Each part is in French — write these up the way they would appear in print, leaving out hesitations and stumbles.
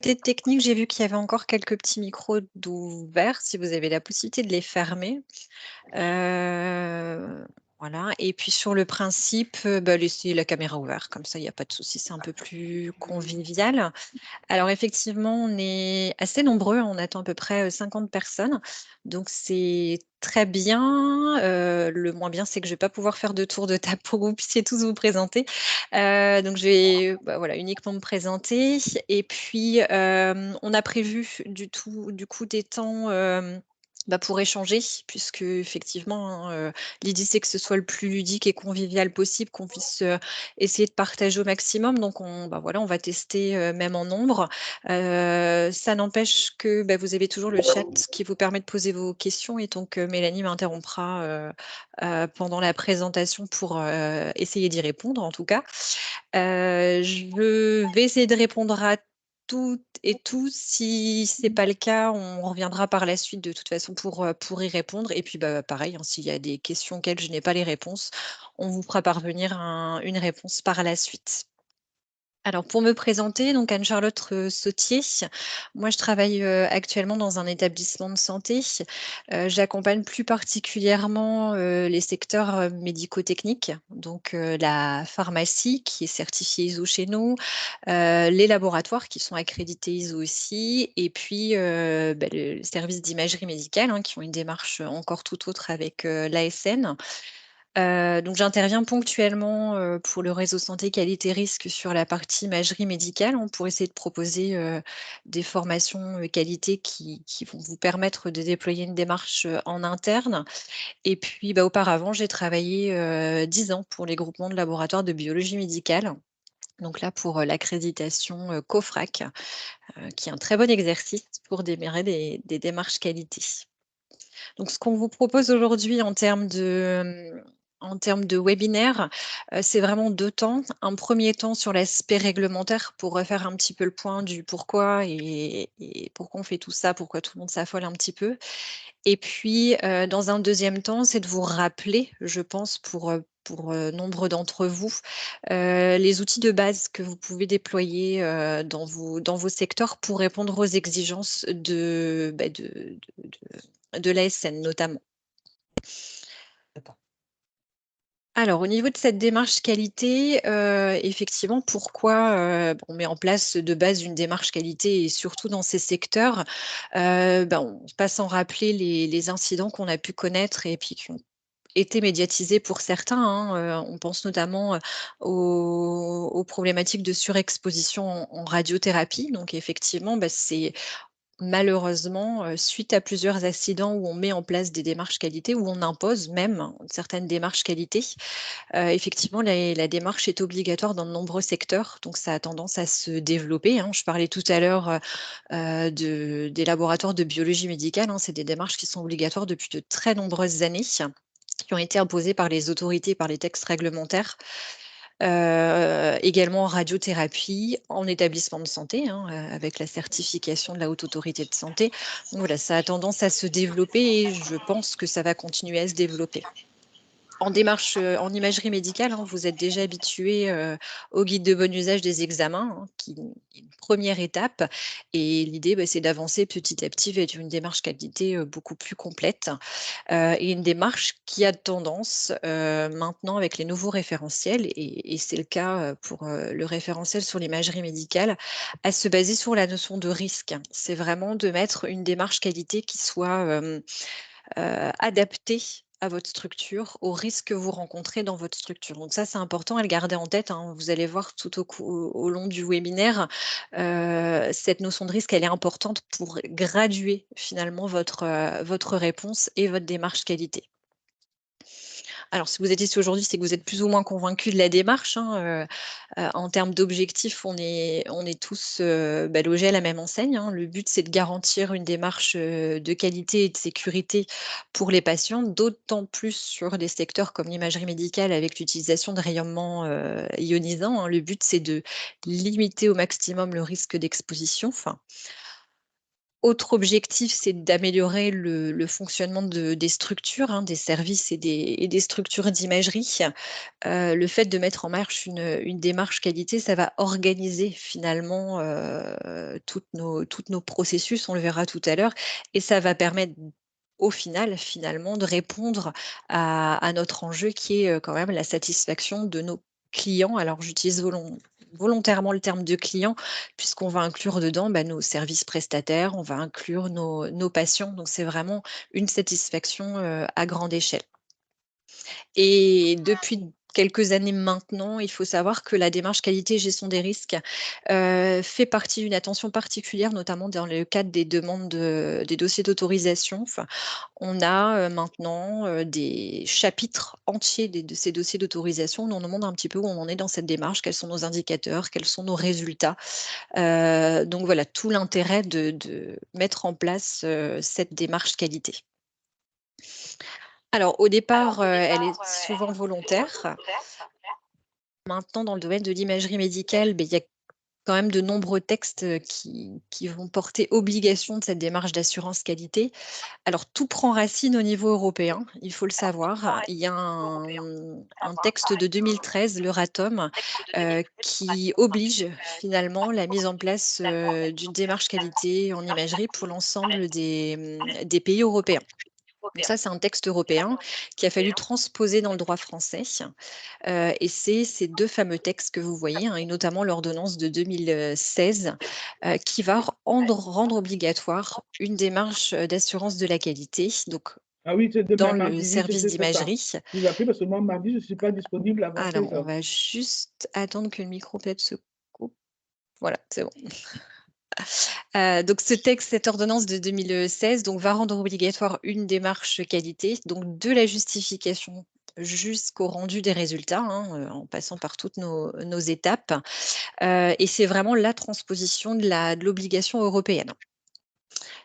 technique, j'ai vu qu'il y avait encore quelques petits micros d'ouverts, si vous avez la possibilité de les fermer. Voilà et puis sur le principe, bah, laisser la caméra ouverte, comme ça il y a pas de souci, c'est un peu plus convivial. Alors effectivement, on est assez nombreux, on attend à peu près, 50 personnes, donc c'est très bien. Le moins bien, c'est que je vais pas pouvoir faire de tour de table pour que vous puissiez tous vous présenter. Donc je vais, bah, voilà, uniquement me présenter et puis, on a prévu du coup des temps, bah, pour échanger puisqu'effectivement, hein, l'idée c'est que ce soit le plus ludique et convivial possible, qu'on puisse, essayer de partager au maximum donc bah, voilà, on va tester, même en nombre. Ça n'empêche que, bah, vous avez toujours le chat qui vous permet de poser vos questions et donc Mélanie m'interrompra, pendant la présentation pour, essayer d'y répondre en tout cas. Je vais essayer de répondre à toutes et tous. Si c'est pas le cas, on reviendra par la suite de toute façon pour y répondre et puis, bah, pareil, hein, s'il y a des questions auxquelles je n'ai pas les réponses, on vous fera parvenir une réponse par la suite. Alors pour me présenter, donc Anne-Charlotte, Sautier. Moi, je travaille, actuellement dans un établissement de santé. J'accompagne plus particulièrement, les secteurs, médico-techniques, donc la pharmacie qui est certifiée ISO chez nous, les laboratoires qui sont accrédités ISO aussi et puis, bah, le service d'imagerie médicale, hein, qui ont une démarche, encore tout autre avec, l'ASN. Donc j'interviens ponctuellement, pour le réseau santé qualité risque sur la partie imagerie médicale, hein, pour essayer de proposer, des formations, qualité qui vont vous permettre de déployer une démarche, en interne et puis, bah, auparavant, j'ai travaillé, 10 ans pour les groupements de laboratoires de biologie médicale. Donc là, pour, l'accréditation, COFRAC, qui est un très bon exercice pour démarrer des démarches qualité. Donc ce qu'on vous propose aujourd'hui en termes de webinaire, c'est vraiment 2 temps. Un premier temps sur l'aspect réglementaire pour refaire un petit peu le point du pourquoi et pourquoi on fait tout ça, pourquoi tout le monde s'affole un petit peu. Et puis, dans un deuxième temps, c'est de vous rappeler, je pense pour, nombre d'entre vous, les outils de base que vous pouvez déployer, dans vos secteurs pour répondre aux exigences bah, de l'ASN notamment. D'accord. Alors au niveau de cette démarche qualité, effectivement pourquoi, on met en place de base une démarche qualité et surtout dans ces secteurs? On pas sans rappeler les incidents qu'on a pu connaître et puis qui ont été médiatisés pour certains, hein, on pense notamment, aux problématiques de surexposition en radiothérapie. Donc effectivement, bah, c'est malheureusement, suite à plusieurs accidents où on met en place des démarches qualité, où on impose même certaines démarches qualité, effectivement la démarche est obligatoire dans de nombreux secteurs, donc ça a tendance à se développer, hein. Je parlais tout à l'heure, des laboratoires de biologie médicale, hein. C'est des démarches qui sont obligatoires depuis de très nombreuses années, qui ont été imposées par les autorités, par les textes réglementaires. Également en radiothérapie, en établissement de santé, hein, avec la certification de la Haute Autorité de Santé. Donc voilà, ça a tendance à se développer et je pense que ça va continuer à se développer. En démarche, en imagerie médicale, hein, vous êtes déjà habitués, au guide de bon usage des examens, hein, qui est une première étape et l'idée, bah, c'est d'avancer petit à petit vers une démarche qualité, beaucoup plus complète, et une démarche qui a tendance, maintenant avec les nouveaux référentiels et c'est le cas, pour, le référentiel sur l'imagerie médicale, à se baser sur la notion de risque. C'est vraiment de mettre une démarche qualité qui soit, adaptée à votre structure, aux risques que vous rencontrez dans votre structure. Donc ça, c'est important à le garder en tête, hein. Vous allez voir tout au long du webinaire, cette notion de risque, elle est importante pour graduer finalement votre réponse et votre démarche qualité. Alors, si vous êtes ici aujourd'hui, c'est que vous êtes plus ou moins convaincus de la démarche, hein, en termes d'objectifs, on est tous, bah, logés à la même enseigne, hein. Le but, c'est de garantir une démarche, de qualité et de sécurité pour les patients, d'autant plus sur des secteurs comme l'imagerie médicale avec l'utilisation de rayonnements, ionisants, hein. Le but, c'est de limiter au maximum le risque d'exposition, enfin Autre objectif, c'est d'améliorer le fonctionnement des structures, hein, des services et des structures d'imagerie. Le fait de mettre en marche une démarche qualité, ça va organiser finalement toutes nos processus, on le verra tout à l'heure, et ça va permettre au final, finalement, de répondre à notre enjeu qui est quand même la satisfaction de nos clients. Alors j'utilise volontairement le terme de client puisqu'on va inclure dedans nos services prestataires, on va inclure nos patients. Donc c'est vraiment une satisfaction à grande échelle. Et depuis quelques années maintenant, il faut savoir que la démarche qualité et gestion des risques fait partie d'une attention particulière, notamment dans le cadre des demandes des dossiers d'autorisation. Enfin, on a maintenant des chapitres entiers de ces dossiers d'autorisation où on demande un petit peu où on en est dans cette démarche, quels sont nos indicateurs, quels sont nos résultats. Donc voilà, tout l'intérêt de mettre en place cette démarche qualité. Alors au départ, elle est souvent volontaire. Maintenant, dans le domaine de l'imagerie médicale, il y a quand même de nombreux textes qui vont porter obligation de cette démarche d'assurance qualité. Alors, tout prend racine au niveau européen, il faut le savoir. Il y a un texte de 2013, l'Euratom, qui oblige finalement la mise en place d'une démarche qualité en imagerie pour l'ensemble des pays européens. Donc ça, c'est un texte européen qui a fallu transposer dans le droit français. Et c'est ces 2 fameux textes que vous voyez, hein, et notamment l'ordonnance de 2016, qui va rendre obligatoire une démarche, d'assurance de la qualité, donc Ah oui, c'est dans demain, le mardi, oui, service c'est ça. d'imagerie. Je vous appelle parce que moi, mardi, je ne suis pas disponible avant Alors, 16 on heures. va juste attendre que le micro peut-être se coupe. Voilà, c'est bon. Donc ce texte, cette ordonnance de 2016 donc, va rendre obligatoire une démarche qualité, donc de la justification jusqu'au rendu des résultats, hein, en passant par toutes nos étapes. Et c'est vraiment la transposition de l'obligation européenne.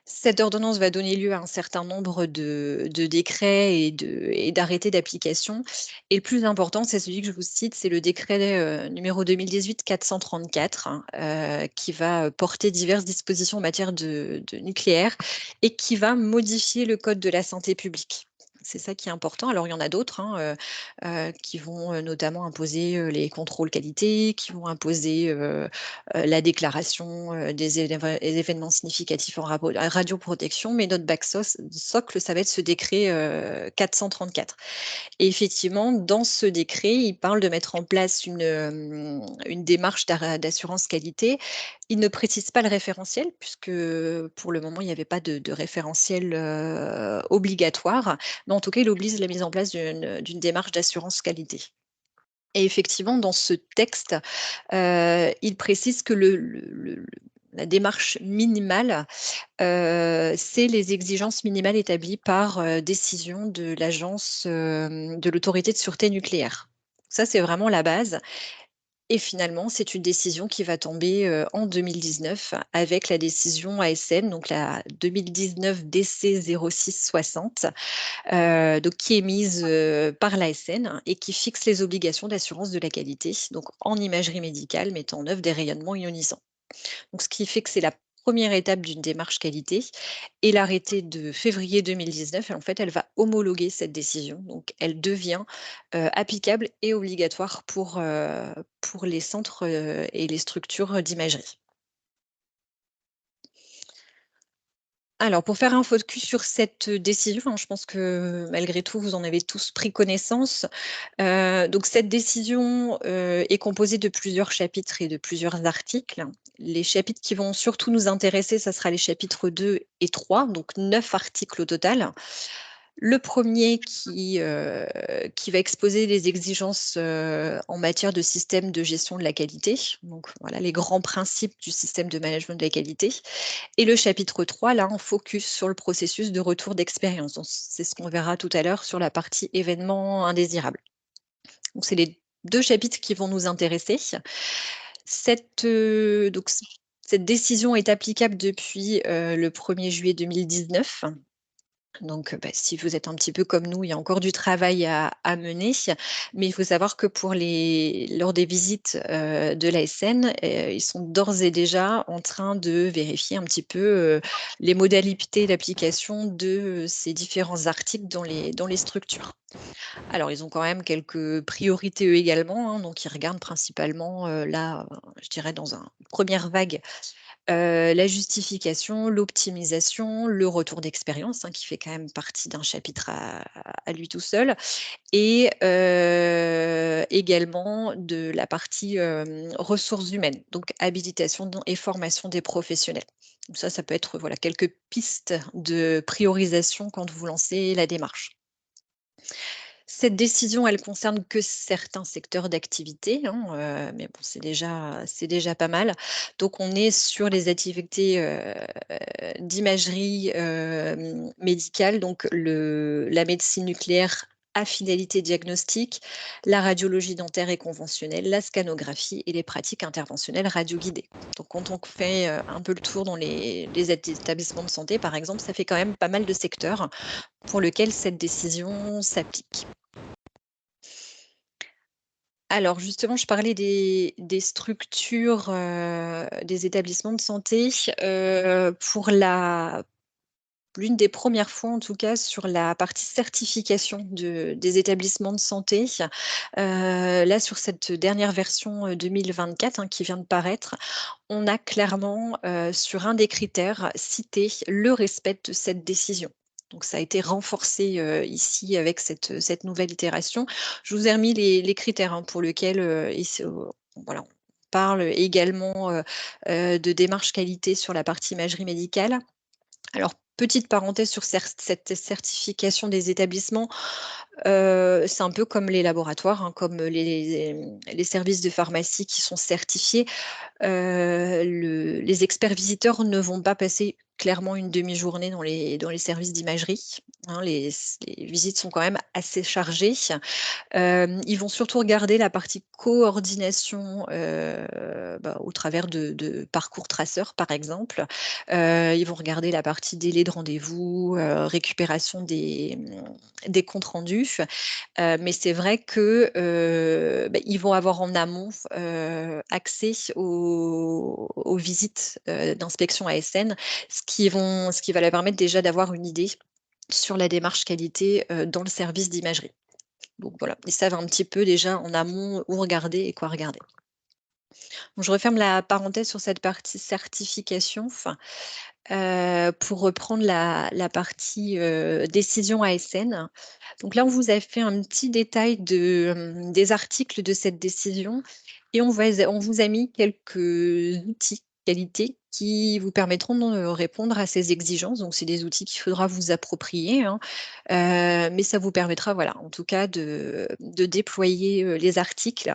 Cette ordonnance va donner lieu à un certain nombre de décrets et d'arrêtés d'application. Et le plus important, c'est celui que je vous cite, c'est le décret numéro 2018-434, hein, qui va porter diverses dispositions en matière de nucléaire et qui va modifier le code de la santé publique. C'est ça qui est important. Alors, il y en a d'autres, hein, qui vont notamment imposer les contrôles qualité, qui vont imposer la déclaration des événements significatifs en radioprotection, mais notre socle, ça va être ce décret 434. Et effectivement, dans ce décret, il parle de mettre en place une démarche d'assurance qualité. Il ne précise pas le référentiel, puisque pour le moment, il n'y avait pas de référentiel obligatoire, mais en tout cas, il oblige la mise en place d'une démarche d'assurance qualité. Et effectivement, dans ce texte, il précise que la démarche minimale, c'est les exigences minimales établies par décision de l'agence de l'autorité de sûreté nucléaire. Ça, c'est vraiment la base. Et finalement, c'est une décision qui va tomber en 2019 avec la décision ASN, donc la 2019 DC 0660, donc qui est mise par l'ASN et qui fixe les obligations d'assurance de la qualité, donc en imagerie médicale, mettant en œuvre des rayonnements ionisants. Donc, ce qui fait que c'est la première étape d'une démarche qualité et l'arrêté de février 2019, en fait, elle va homologuer cette décision. Donc, elle devient applicable et obligatoire pour les centres et les structures d'imagerie. Alors, pour faire un focus sur cette décision, hein, je pense que malgré tout, vous en avez tous pris connaissance. Donc cette décision, est composée de plusieurs chapitres et de plusieurs articles. Les chapitres qui vont surtout nous intéresser, ça sera les chapitres 2 et 3, donc 9 articles au total. Le premier qui va exposer les exigences, en matière de système de gestion de la qualité, donc voilà les grands principes du système de management de la qualité. Et le chapitre 3, là, on focus sur le processus de retour d'expérience. Donc c'est ce qu'on verra tout à l'heure sur la partie événements indésirables. Donc c'est les 2 chapitres qui vont nous intéresser. Donc cette décision est applicable depuis, le 1er juillet 2019 Donc, si vous êtes un petit peu comme nous, il y a encore du travail à mener, mais il faut savoir que lors des visites, de l'ASN, ils sont d'ores et déjà en train de vérifier un petit peu, les modalités d'application de ces différents articles dans les structures. Alors, ils ont quand même quelques priorités eux également, hein, donc ils regardent principalement, là, je dirais dans une première vague, la justification, l'optimisation, le retour d'expérience, hein, qui fait quand même partie d'un chapitre à lui tout seul et également de la partie, ressources humaines, donc habilitation et formation des professionnels. Donc ça peut être, voilà, quelques pistes de priorisation quand vous lancez la démarche. Cette décision, elle concerne que certains secteurs d'activité, hein, mais bon, c'est déjà pas mal. Donc on est sur les activités, d'imagerie, médicale, donc la médecine nucléaire à finalité diagnostique, la radiologie dentaire et conventionnelle, la scanographie et les pratiques interventionnelles radioguidées. Donc quand on fait, un peu le tour dans les établissements de santé, par exemple, ça fait quand même pas mal de secteurs pour lesquels cette décision s'applique. Alors justement, je parlais des structures, des établissements de santé, pour l'une des premières fois en tout cas sur la partie certification des établissements de santé. Là sur cette dernière version, 2024, hein, qui vient de paraître, on a clairement, sur un des critères cité le respect de cette décision. Donc ça a été renforcé, ici avec cette nouvelle itération. Je vous ai remis les critères, hein, pour lesquels, voilà, on parle également, de démarche qualité sur la partie imagerie médicale. Alors, petite parenthèse sur cette certification des établissements, c'est un peu comme les laboratoires, hein, comme les services de pharmacie qui sont certifiés. Les experts visiteurs ne vont pas passer clairement une demi-journée dans les services d'imagerie, hein. Les visites sont quand même assez chargées. Ils vont surtout regarder la partie coordination, au travers de parcours traceurs, par exemple. Ils vont regarder la partie délai de rendez-vous, récupération des comptes rendus. Mais c'est vrai que, ils vont avoir en amont, accès aux visites, d'inspection ASN, ce qui va leur permettre déjà d'avoir une idée sur la démarche qualité, dans le service d'imagerie. Donc voilà, ils savent un petit peu déjà en amont où regarder et quoi regarder. Donc je referme la parenthèse sur cette partie certification, pour reprendre la partie, décision ASN. Donc là, on vous a fait un petit détail des articles de cette décision et on vous a mis quelques outils qualité qui vous permettront de répondre à ces exigences. Donc c'est des outils qu'il faudra vous approprier, hein, mais ça vous permettra, voilà, en tout cas de déployer, les articles.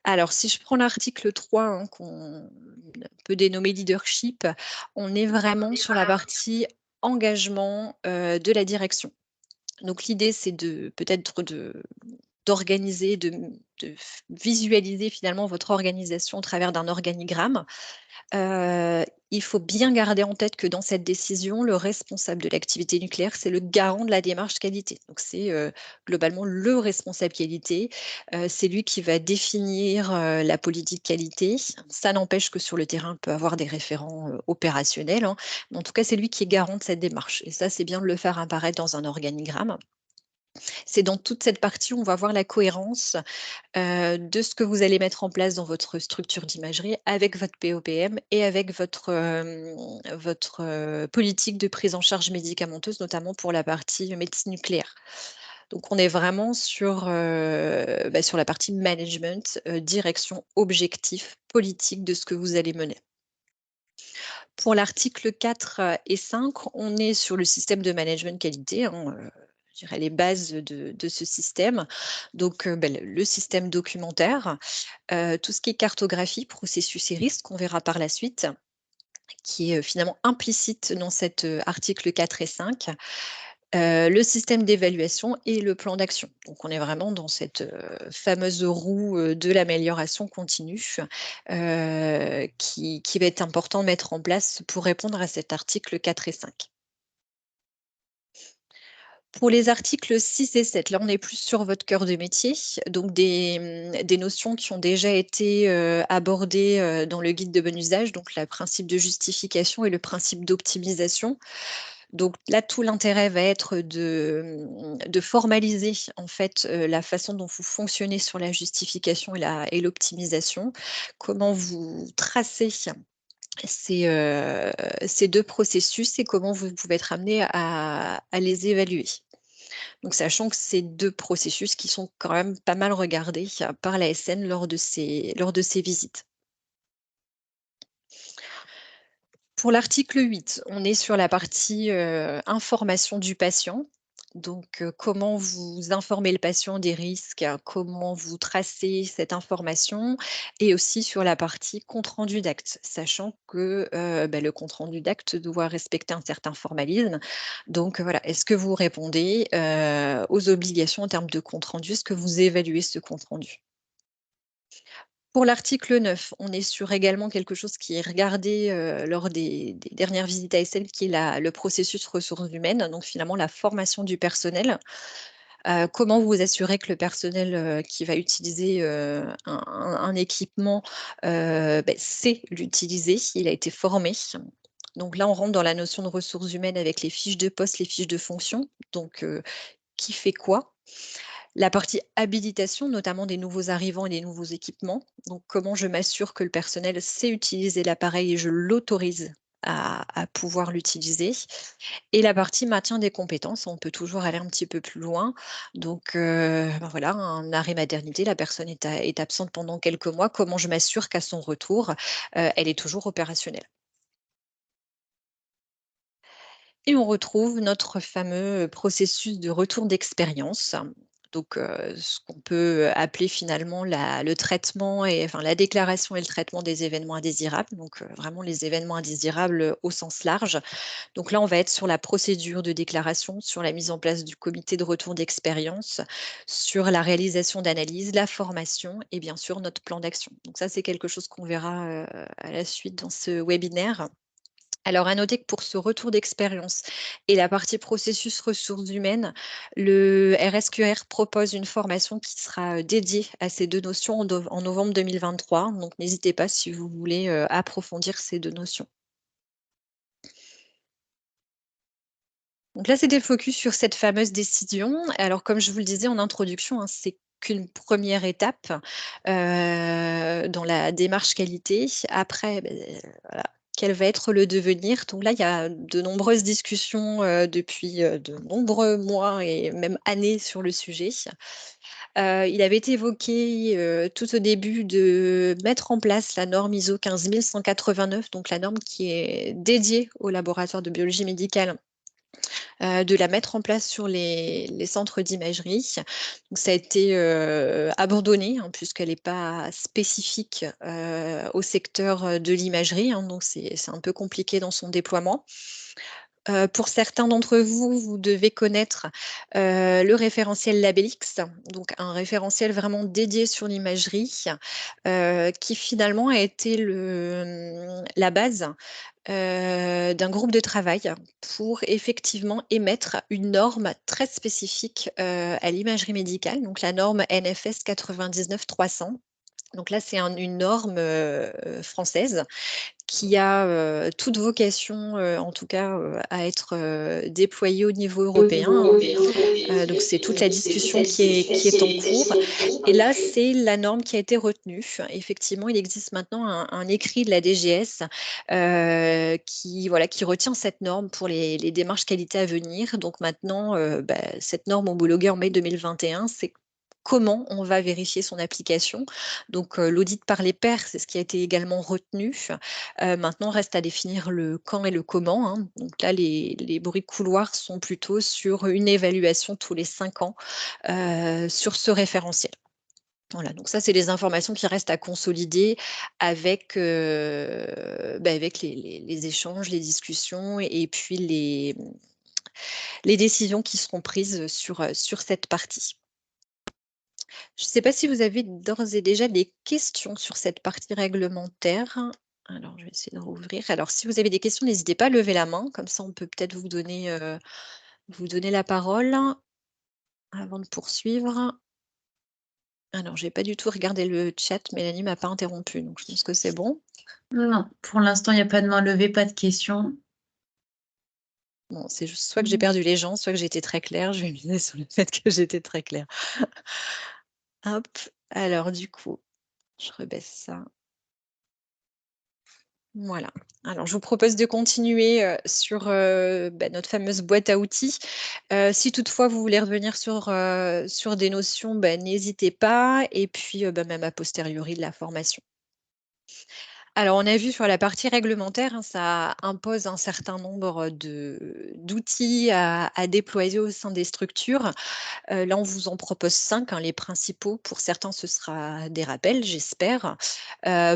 Alors si je prends l'article 3, hein, qu'on peut dénommer leadership, on est vraiment sur la partie engagement, de la direction. Donc l'idée, c'est peut-être d'organiser, de visualiser finalement votre organisation au travers d'un organigramme. Il faut bien garder en tête que dans cette décision, le responsable de l'activité nucléaire, c'est le garant de la démarche qualité. Donc c'est, globalement le responsable qualité. C'est lui qui va définir, la politique qualité. Ça n'empêche que sur le terrain, il peut avoir des référents, opérationnels, hein, mais en tout cas, c'est lui qui est garant de cette démarche et ça, c'est bien de le faire apparaître dans un organigramme. C'est dans toute cette partie où on va voir la cohérence, de ce que vous allez mettre en place dans votre structure d'imagerie avec votre POPM et avec votre politique de prise en charge médicamenteuse, notamment pour la partie médecine nucléaire. Donc on est vraiment sur la partie management, direction, objectif, politique de ce que vous allez mener. Pour l'article 4 et 5, on est sur le système de management qualité, hein, je dirais les bases de ce système. Donc, le système documentaire, tout ce qui est cartographie, processus et risques, qu'on verra par la suite, qui est, finalement implicite dans cet, article 4 et 5. Le système d'évaluation et le plan d'action. Donc on est vraiment dans cette, fameuse roue, de l'amélioration continue, qui va être important de mettre en place pour répondre à cet article 4 et 5. Pour les articles 6 et 7, là, on est plus sur votre cœur de métier, donc des notions qui ont déjà été, abordées, dans le guide de bon usage, donc le principe de justification et le principe d'optimisation. Donc là, tout l'intérêt va être de formaliser, en fait, la façon dont vous fonctionnez sur la justification et l'optimisation. Comment vous tracez ces, ces 2 processus et comment vous pouvez être amené à les évaluer. Donc sachant que ces 2 processus qui sont quand même pas mal regardés par l'ASN lors de ces visites. Pour l'article 8, on est sur la partie, information du patient. Donc, comment vous informez le patient des risques, comment vous tracez cette information et aussi sur la partie compte rendu d'acte, sachant que, le compte rendu d'acte doit respecter un certain formalisme. Donc, voilà, est-ce que vous répondez, aux obligations en termes de compte rendu? Est-ce que vous évaluez ce compte rendu? Pour l'article 9, on est sur également quelque chose qui est regardé, lors des dernières visites ASL, qui est le processus ressources humaines, donc finalement la formation du personnel. Comment vous assurez que le personnel, qui va utiliser, un équipement, sait l'utiliser, il a été formé. Donc là, on rentre dans la notion de ressources humaines avec les fiches de poste, les fiches de fonction, donc qui fait quoi? La partie habilitation, notamment des nouveaux arrivants et des nouveaux équipements. Donc, comment je m'assure que le personnel sait utiliser l'appareil et je l'autorise à pouvoir l'utiliser. Et la partie maintien des compétences, on peut toujours aller un petit peu plus loin. Donc, voilà, un arrêt maternité, la personne est absente pendant quelques mois. Comment je m'assure qu'à son retour, elle est toujours opérationnelle? Et on retrouve notre fameux processus de retour d'expérience. Donc, ce qu'on peut appeler finalement le traitement et enfin la déclaration et le traitement des événements indésirables, donc vraiment les événements indésirables au sens large. Donc là, on va être sur la procédure de déclaration, sur la mise en place du comité de retour d'expérience, sur la réalisation d'analyses, la formation et bien sûr notre plan d'action. Donc ça, c'est quelque chose qu'on verra, à la suite dans ce webinaire. Alors, à noter que pour ce retour d'expérience et la partie processus ressources humaines, le RSQR propose une formation qui sera dédiée à ces 2 notions en novembre 2023. Donc, n'hésitez pas si vous voulez approfondir ces 2 notions. Donc là, c'était le focus sur cette fameuse décision. Alors, comme je vous le disais en introduction, hein, c'est qu'une première étape dans la démarche qualité. Après, voilà, quel va être le devenir? Donc là, il y a de nombreuses discussions depuis de nombreux mois et même années sur le sujet. Il avait été évoqué tout au début de mettre en place la norme ISO 15189, donc la norme qui est dédiée aux laboratoires de biologie médicale, de la mettre en place sur les centres d'imagerie. Donc ça a été, abandonné, hein, puisqu'elle n'est pas spécifique, au secteur, de l'imagerie, hein, donc c'est un peu compliqué dans son déploiement. Pour certains d'entre vous, vous devez connaître, le référentiel Labellix, donc un référentiel vraiment dédié sur l'imagerie, qui finalement a été la base, d'un groupe de travail pour effectivement émettre une norme très spécifique, à l'imagerie médicale, donc la norme NFS 99-300. Donc là, c'est une norme, française qui a, toute vocation, en tout cas, à être, déployée au niveau européen, hein. Donc c'est toute la discussion qui est en cours et là, c'est la norme qui a été retenue. Effectivement, il existe maintenant un écrit de la DGS, qui retient cette norme pour les démarches qualité à venir. Donc maintenant, cette norme homologuée en mai 2021, c'est comment on va vérifier son application. Donc l'audit par les pairs, c'est ce qui a été également retenu. Maintenant, reste à définir le quand et le comment, hein. Donc là, les bruits de couloir sont plutôt sur une évaluation tous les 5 ans, sur ce référentiel. Voilà, donc ça, c'est des informations qui restent à consolider avec, avec les échanges, les discussions et puis les décisions qui seront prises sur cette partie. Je ne sais pas si vous avez d'ores et déjà des questions sur cette partie réglementaire. Alors, je vais essayer de rouvrir. Alors, si vous avez des questions, n'hésitez pas à lever la main, comme ça on peut peut-être vous donner, vous donner la parole avant de poursuivre. Alors, j'ai pas du tout regardé le chat, Mélanie m'a pas interrompu, donc je pense que c'est bon. Non, pour l'instant, il n'y a pas de main levée, pas de questions. Bon, c'est juste soit que j'ai perdu les gens, soit que j'étais très claire. Je vais miser sur le fait que j'étais très claire. Hop, alors du coup, je rebaisse ça. Voilà. Alors, je vous propose de continuer sur notre fameuse boîte à outils. Si toutefois vous voulez revenir sur des notions, n'hésitez pas. Et puis, même a posteriori de la formation. Alors, on a vu sur la partie réglementaire, hein, ça impose un certain nombre d'outils à déployer au sein des structures. Là, on vous en propose 5, hein, les principaux. Pour certains, ce sera des rappels, j'espère.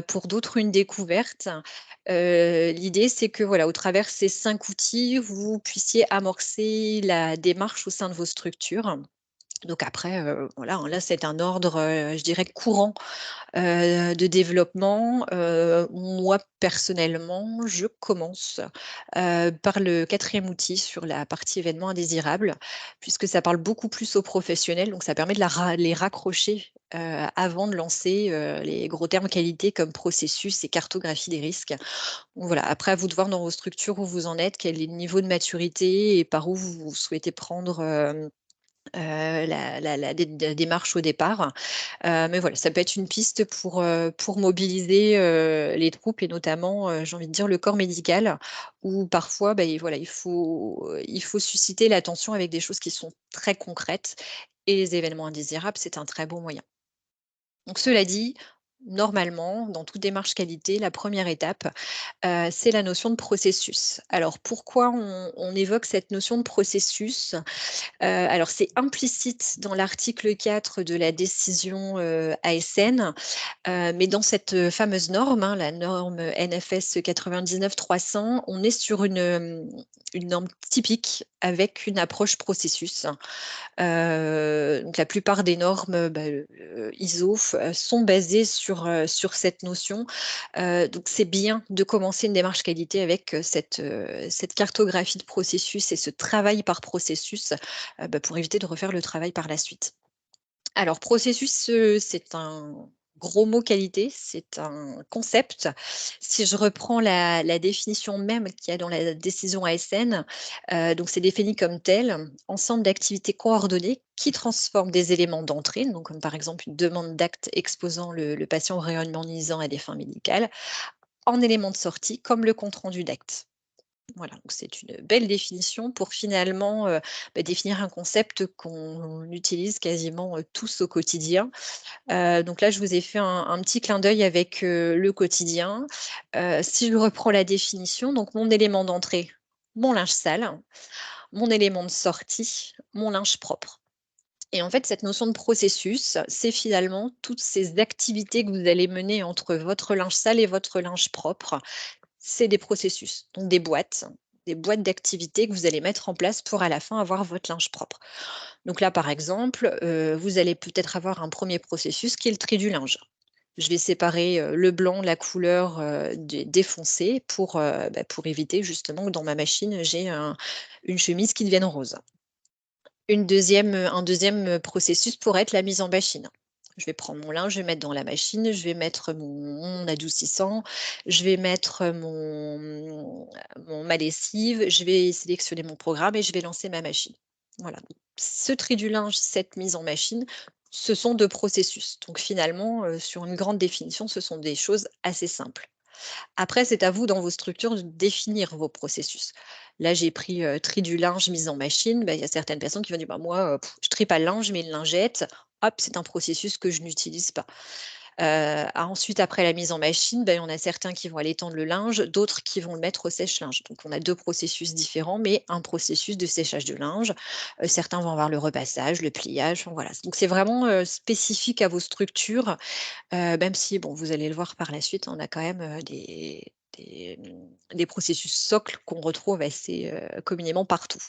Pour d'autres, une découverte. L'idée, c'est que voilà, au travers de ces 5 outils, vous puissiez amorcer la démarche au sein de vos structures. Donc après, voilà, là, c'est un ordre, je dirais, courant de développement. Moi, personnellement, je commence par le 4e outil sur la partie événements indésirables, puisque ça parle beaucoup plus aux professionnels, donc ça permet de les raccrocher avant de lancer les gros termes qualité comme processus et cartographie des risques. Donc voilà, après, à vous de voir dans vos structures où vous en êtes, quel est le niveau de maturité et par où vous souhaitez prendre la démarche au départ. Mais voilà, ça peut être une piste pour mobiliser les troupes et notamment, j'ai envie de dire, le corps médical, où parfois, voilà, il faut susciter l'attention avec des choses qui sont très concrètes et les événements indésirables, c'est un très bon moyen. Donc cela dit, normalement, dans toute démarche qualité, la première étape, c'est la notion de processus. Alors pourquoi on évoque cette notion de processus? Alors c'est implicite dans l'article 4 de la décision, ASN, mais dans cette fameuse norme, hein, la norme NFS 99-300, on est sur une norme typique avec une approche processus. Donc la plupart des normes, ISO sont basées sur cette notion. Donc c'est bien de commencer une démarche qualité avec, cette cartographie de processus et ce travail par processus, pour éviter de refaire le travail par la suite. Alors processus, c'est un gros mot qualité, c'est un concept. Si je reprends la définition même qu'il y a dans la décision ASN, donc c'est défini comme tel: ensemble d'activités coordonnées qui transforment des éléments d'entrée, donc comme par exemple une demande d'acte exposant le patient au rayonnement nuisant à des fins médicales, en éléments de sortie comme le compte rendu d'acte. Voilà, donc c'est une belle définition pour finalement, définir un concept qu'on utilise quasiment, tous au quotidien. Donc là, je vous ai fait un petit clin d'œil avec, le quotidien. Si je reprends la définition, donc mon élément d'entrée, mon linge sale, mon élément de sortie, mon linge propre. Et en fait, cette notion de processus, c'est finalement toutes ces activités que vous allez mener entre votre linge sale et votre linge propre. C'est des processus, donc des boîtes d'activités que vous allez mettre en place pour à la fin avoir votre linge propre. Donc là, par exemple, vous allez peut-être avoir un premier processus qui est le tri du linge. Je vais séparer, le blanc, la couleur, des foncés pour éviter justement que dans ma machine, j'ai une chemise qui devienne rose. Un deuxième processus pourrait être la mise en machine. Je vais prendre mon linge, je vais mettre dans la machine, je vais mettre mon adoucissant, je vais mettre ma lessive, je vais sélectionner mon programme et je vais lancer ma machine. Voilà. Ce tri du linge, cette mise en machine, ce sont 2 processus. Donc finalement, sur une grande définition, ce sont des choses assez simples. Après, c'est à vous, dans vos structures, de définir vos processus. Là, j'ai pris, tri du linge, mise en machine. Il y a certaines personnes qui vont dire: «Moi, je trie pas le linge, je mets une lingette». Hop, c'est un processus que je n'utilise pas. Ensuite, après la mise en machine, il y en a certains qui vont aller tendre le linge, d'autres qui vont le mettre au sèche-linge. Donc on a 2 processus différents, mais un processus de séchage de linge. Certains vont avoir le repassage, le pliage, enfin voilà. Donc c'est vraiment, spécifique à vos structures. Même si, bon, vous allez le voir par la suite, on a quand même, des processus socles qu'on retrouve assez, communément partout.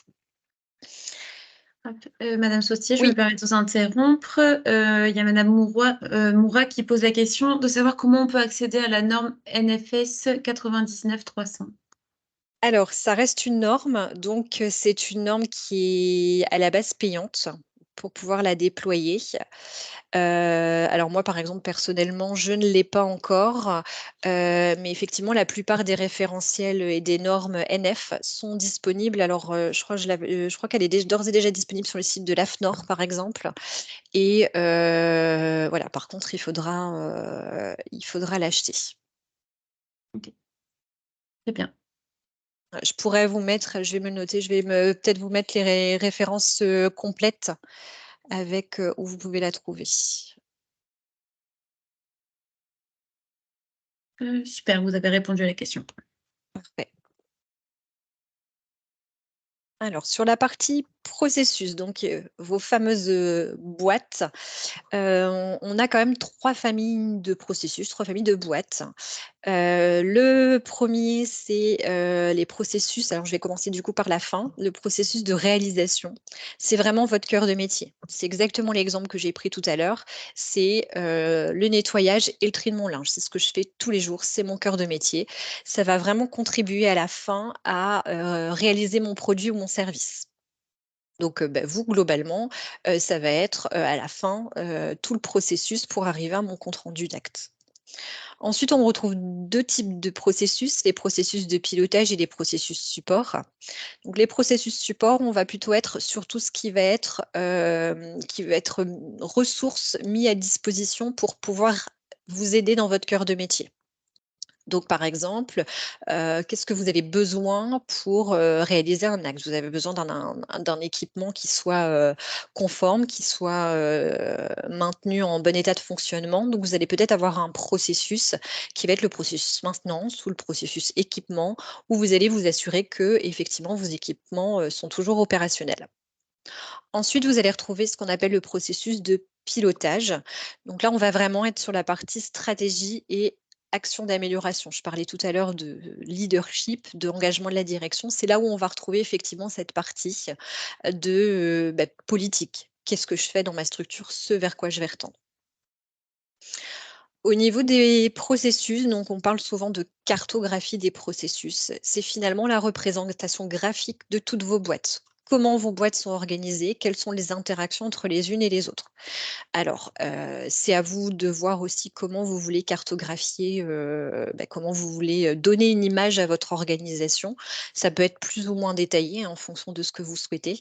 Hop, Madame Saustier, je Oui. me permets de vous interrompre. Il y a Madame Moura qui pose la question de savoir comment on peut accéder à la norme NFS 99-300. Alors, ça reste une norme, donc c'est une norme qui est à la base payante pour pouvoir la déployer. Alors moi, par exemple, personnellement, je ne l'ai pas encore, mais effectivement, la plupart des référentiels et des normes NF sont disponibles. Alors, je crois qu'elle est d'ores et déjà disponible sur le site de l'AFNOR, par exemple. Et voilà, par contre, il faudra l'acheter. Ok. Très bien. Je pourrais vous mettre, je vais me le noter, peut-être vous mettre les références complètes avec où vous pouvez la trouver. Super, vous avez répondu à la question. Parfait. Alors, sur la partie processus, donc vos fameuses boîtes, on a quand même 3 familles de processus, 3 familles de boîtes. Le premier, c'est les processus. Alors, je vais commencer du coup par la fin. Le processus de réalisation, c'est vraiment votre cœur de métier. C'est exactement l'exemple que j'ai pris tout à l'heure. C'est le nettoyage et le tri de mon linge. C'est ce que je fais tous les jours. C'est mon cœur de métier. Ça va vraiment contribuer à la fin à réaliser mon produit ou mon service. Donc, vous, globalement, ça va être à la fin tout le processus pour arriver à mon compte rendu d'acte. Ensuite, on retrouve 2 types de processus, les processus de pilotage et les processus support. Donc les processus support, on va plutôt être sur tout ce qui va être ressources mis à disposition pour pouvoir vous aider dans votre cœur de métier. Donc, par exemple, qu'est-ce que vous avez besoin pour réaliser un acte? Vous avez besoin d'un équipement qui soit conforme, qui soit maintenu en bon état de fonctionnement. Donc, vous allez peut-être avoir un processus qui va être le processus maintenance ou le processus équipement, où vous allez vous assurer que effectivement vos équipements sont toujours opérationnels. Ensuite, vous allez retrouver ce qu'on appelle le processus de pilotage. Donc là, on va vraiment être sur la partie stratégie et action d'amélioration. Je parlais tout à l'heure de leadership, d'engagement de la direction. C'est là où on va retrouver effectivement cette partie de politique. Qu'est-ce que je fais dans ma structure, ce vers quoi je vais retendre. Au niveau des processus, donc on parle souvent de cartographie des processus. C'est finalement la représentation graphique de toutes vos boîtes. Comment vos boîtes sont organisées, quelles sont les interactions entre les unes et les autres. Alors, c'est à vous de voir aussi comment vous voulez cartographier, comment vous voulez, donner une image à votre organisation. Ça peut être plus ou moins détaillé, hein, en fonction de ce que vous souhaitez.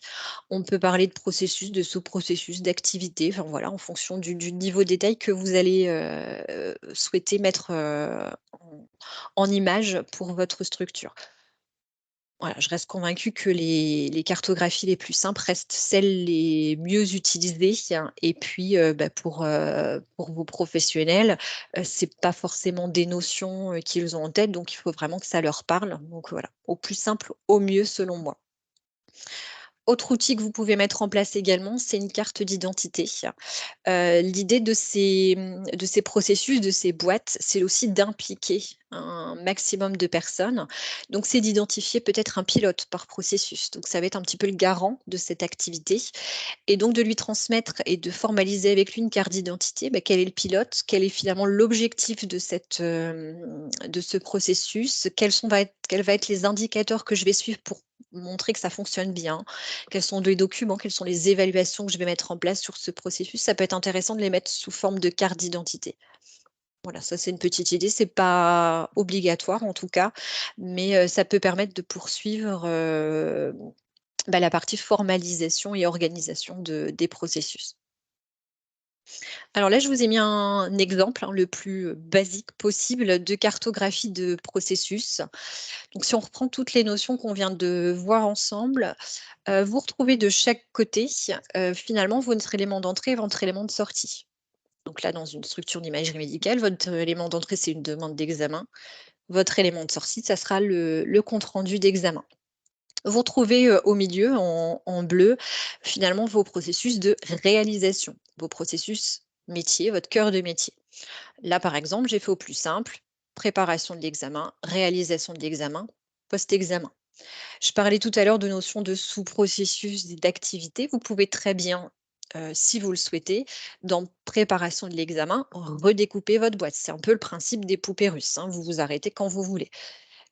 On peut parler de processus, de sous-processus, d'activités, enfin voilà, en fonction du niveau de détail que vous allez, souhaiter mettre, en image pour votre structure. Voilà, je reste convaincue que les cartographies les plus simples restent celles les mieux utilisées, hein. Et puis, pour vos professionnels, c'est pas forcément des notions, qu'ils ont en tête, donc il faut vraiment que ça leur parle. Donc voilà, au plus simple, au mieux selon moi. Autre outil que vous pouvez mettre en place également, c'est une carte d'identité. L'idée de ces processus, de ces boîtes, c'est aussi d'impliquer un maximum de personnes. Donc, c'est d'identifier peut-être un pilote par processus. Donc, ça va être un petit peu le garant de cette activité et donc de lui transmettre et de formaliser avec lui une carte d'identité. Quel est le pilote? Quel est finalement l'objectif de de ce processus? Quels va être les indicateurs que je vais suivre pour montrer que ça fonctionne bien? Quels sont les documents? Quelles sont les évaluations que je vais mettre en place sur ce processus? Ça peut être intéressant de les mettre sous forme de carte d'identité. Voilà, ça c'est une petite idée, c'est pas obligatoire en tout cas, mais ça peut permettre de poursuivre, la partie formalisation et organisation des processus. Alors là, je vous ai mis un exemple, hein, le plus basique possible de cartographie de processus. Donc si on reprend toutes les notions qu'on vient de voir ensemble, vous retrouvez de chaque côté, finalement votre élément d'entrée et votre élément de sortie. Donc là, dans une structure d'imagerie médicale, votre élément d'entrée, c'est une demande d'examen. Votre élément de sortie, ça sera le compte rendu d'examen. Vous retrouvez, au milieu en bleu, finalement vos processus de réalisation, vos processus métier, votre cœur de métier. Là, par exemple, j'ai fait au plus simple, préparation de l'examen, réalisation de l'examen, post-examen. Je parlais tout à l'heure de notion de sous-processus et d'activité. Vous pouvez très bien, si vous le souhaitez, dans préparation de l'examen, redécouper votre boîte. C'est un peu le principe des poupées russes, hein, vous vous arrêtez quand vous voulez.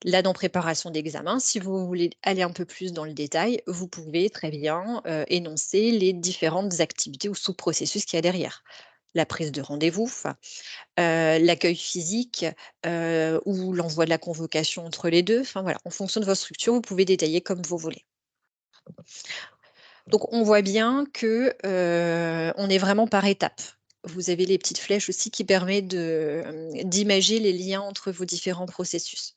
Là, dans préparation d'examen, si vous voulez aller un peu plus dans le détail, vous pouvez très bien énoncer les différentes activités ou sous-processus qu'il y a derrière. La prise de rendez-vous, l'accueil physique ou l'envoi de la convocation entre les deux. Enfin voilà, en fonction de votre structure, vous pouvez détailler comme vous voulez. Donc, on voit bien que on est vraiment par étapes. Vous avez les petites flèches aussi qui permettent d'imager les liens entre vos différents processus.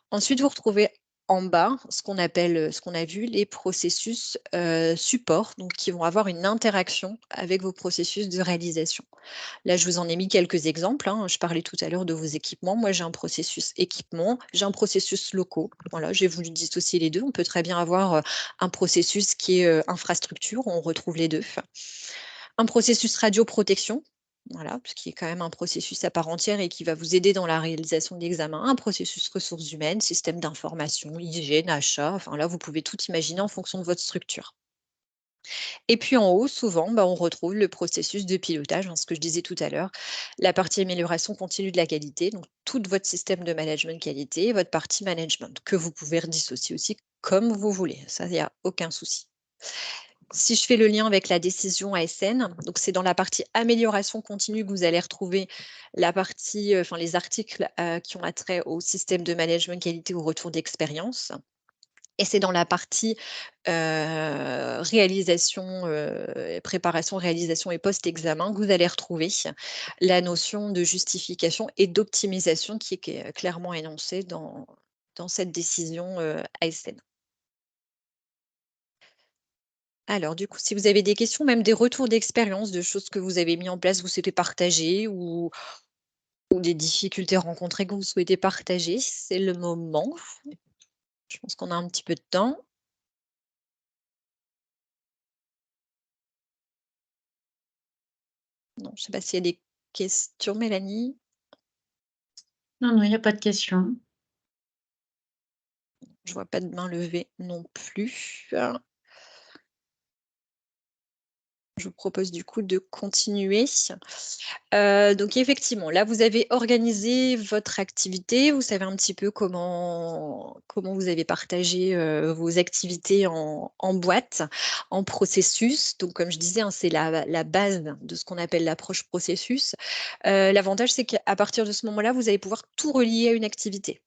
Ensuite, vous retrouvez en bas ce qu'on appelle, ce qu'on a vu, les processus support, donc qui vont avoir une interaction avec vos processus de réalisation. Là, je vous en ai mis quelques exemples, hein. Je parlais tout à l'heure de vos équipements. Moi, j'ai un processus équipement, j'ai un processus locaux. Voilà, j'ai voulu dissocier les deux. On peut très bien avoir un processus qui est infrastructure, on retrouve les deux. Un processus radioprotection, voilà, ce qui est quand même un processus à part entière et qui va vous aider dans la réalisation de l'examen. Un processus ressources humaines, système d'information, hygiène, achat. Enfin là, vous pouvez tout imaginer en fonction de votre structure. Et puis en haut, souvent, on retrouve le processus de pilotage, hein, ce que je disais tout à l'heure, la partie amélioration continue de la qualité, donc tout votre système de management qualité, et votre partie management, que vous pouvez redissocier aussi comme vous voulez. Ça, il n'y a aucun souci. Si je fais le lien avec la décision ASN, donc c'est dans la partie amélioration continue que vous allez retrouver la partie, les articles qui ont attrait au système de management qualité ou retour d'expérience. Et c'est dans la partie réalisation, préparation, réalisation et post-examen que vous allez retrouver la notion de justification et d'optimisation qui est clairement énoncée dans cette décision ASN. Alors du coup, si vous avez des questions, même des retours d'expérience, de choses que vous avez mis en place, vous souhaitez partager ou des difficultés rencontrées que vous souhaitez partager, c'est le moment. Je pense qu'on a un petit peu de temps. Non, je ne sais pas s'il y a des questions, Mélanie? Non, non, il n'y a pas de questions. Je vois pas de main levée non plus. Je vous propose du coup de continuer. Donc effectivement, là, vous avez organisé votre activité. Vous savez un petit peu comment vous avez partagé vos activités en boîte, en processus. Donc comme je disais, hein, c'est la base de ce qu'on appelle l'approche processus. L'avantage, c'est qu'à partir de ce moment-là, vous allez pouvoir tout relier à une activité.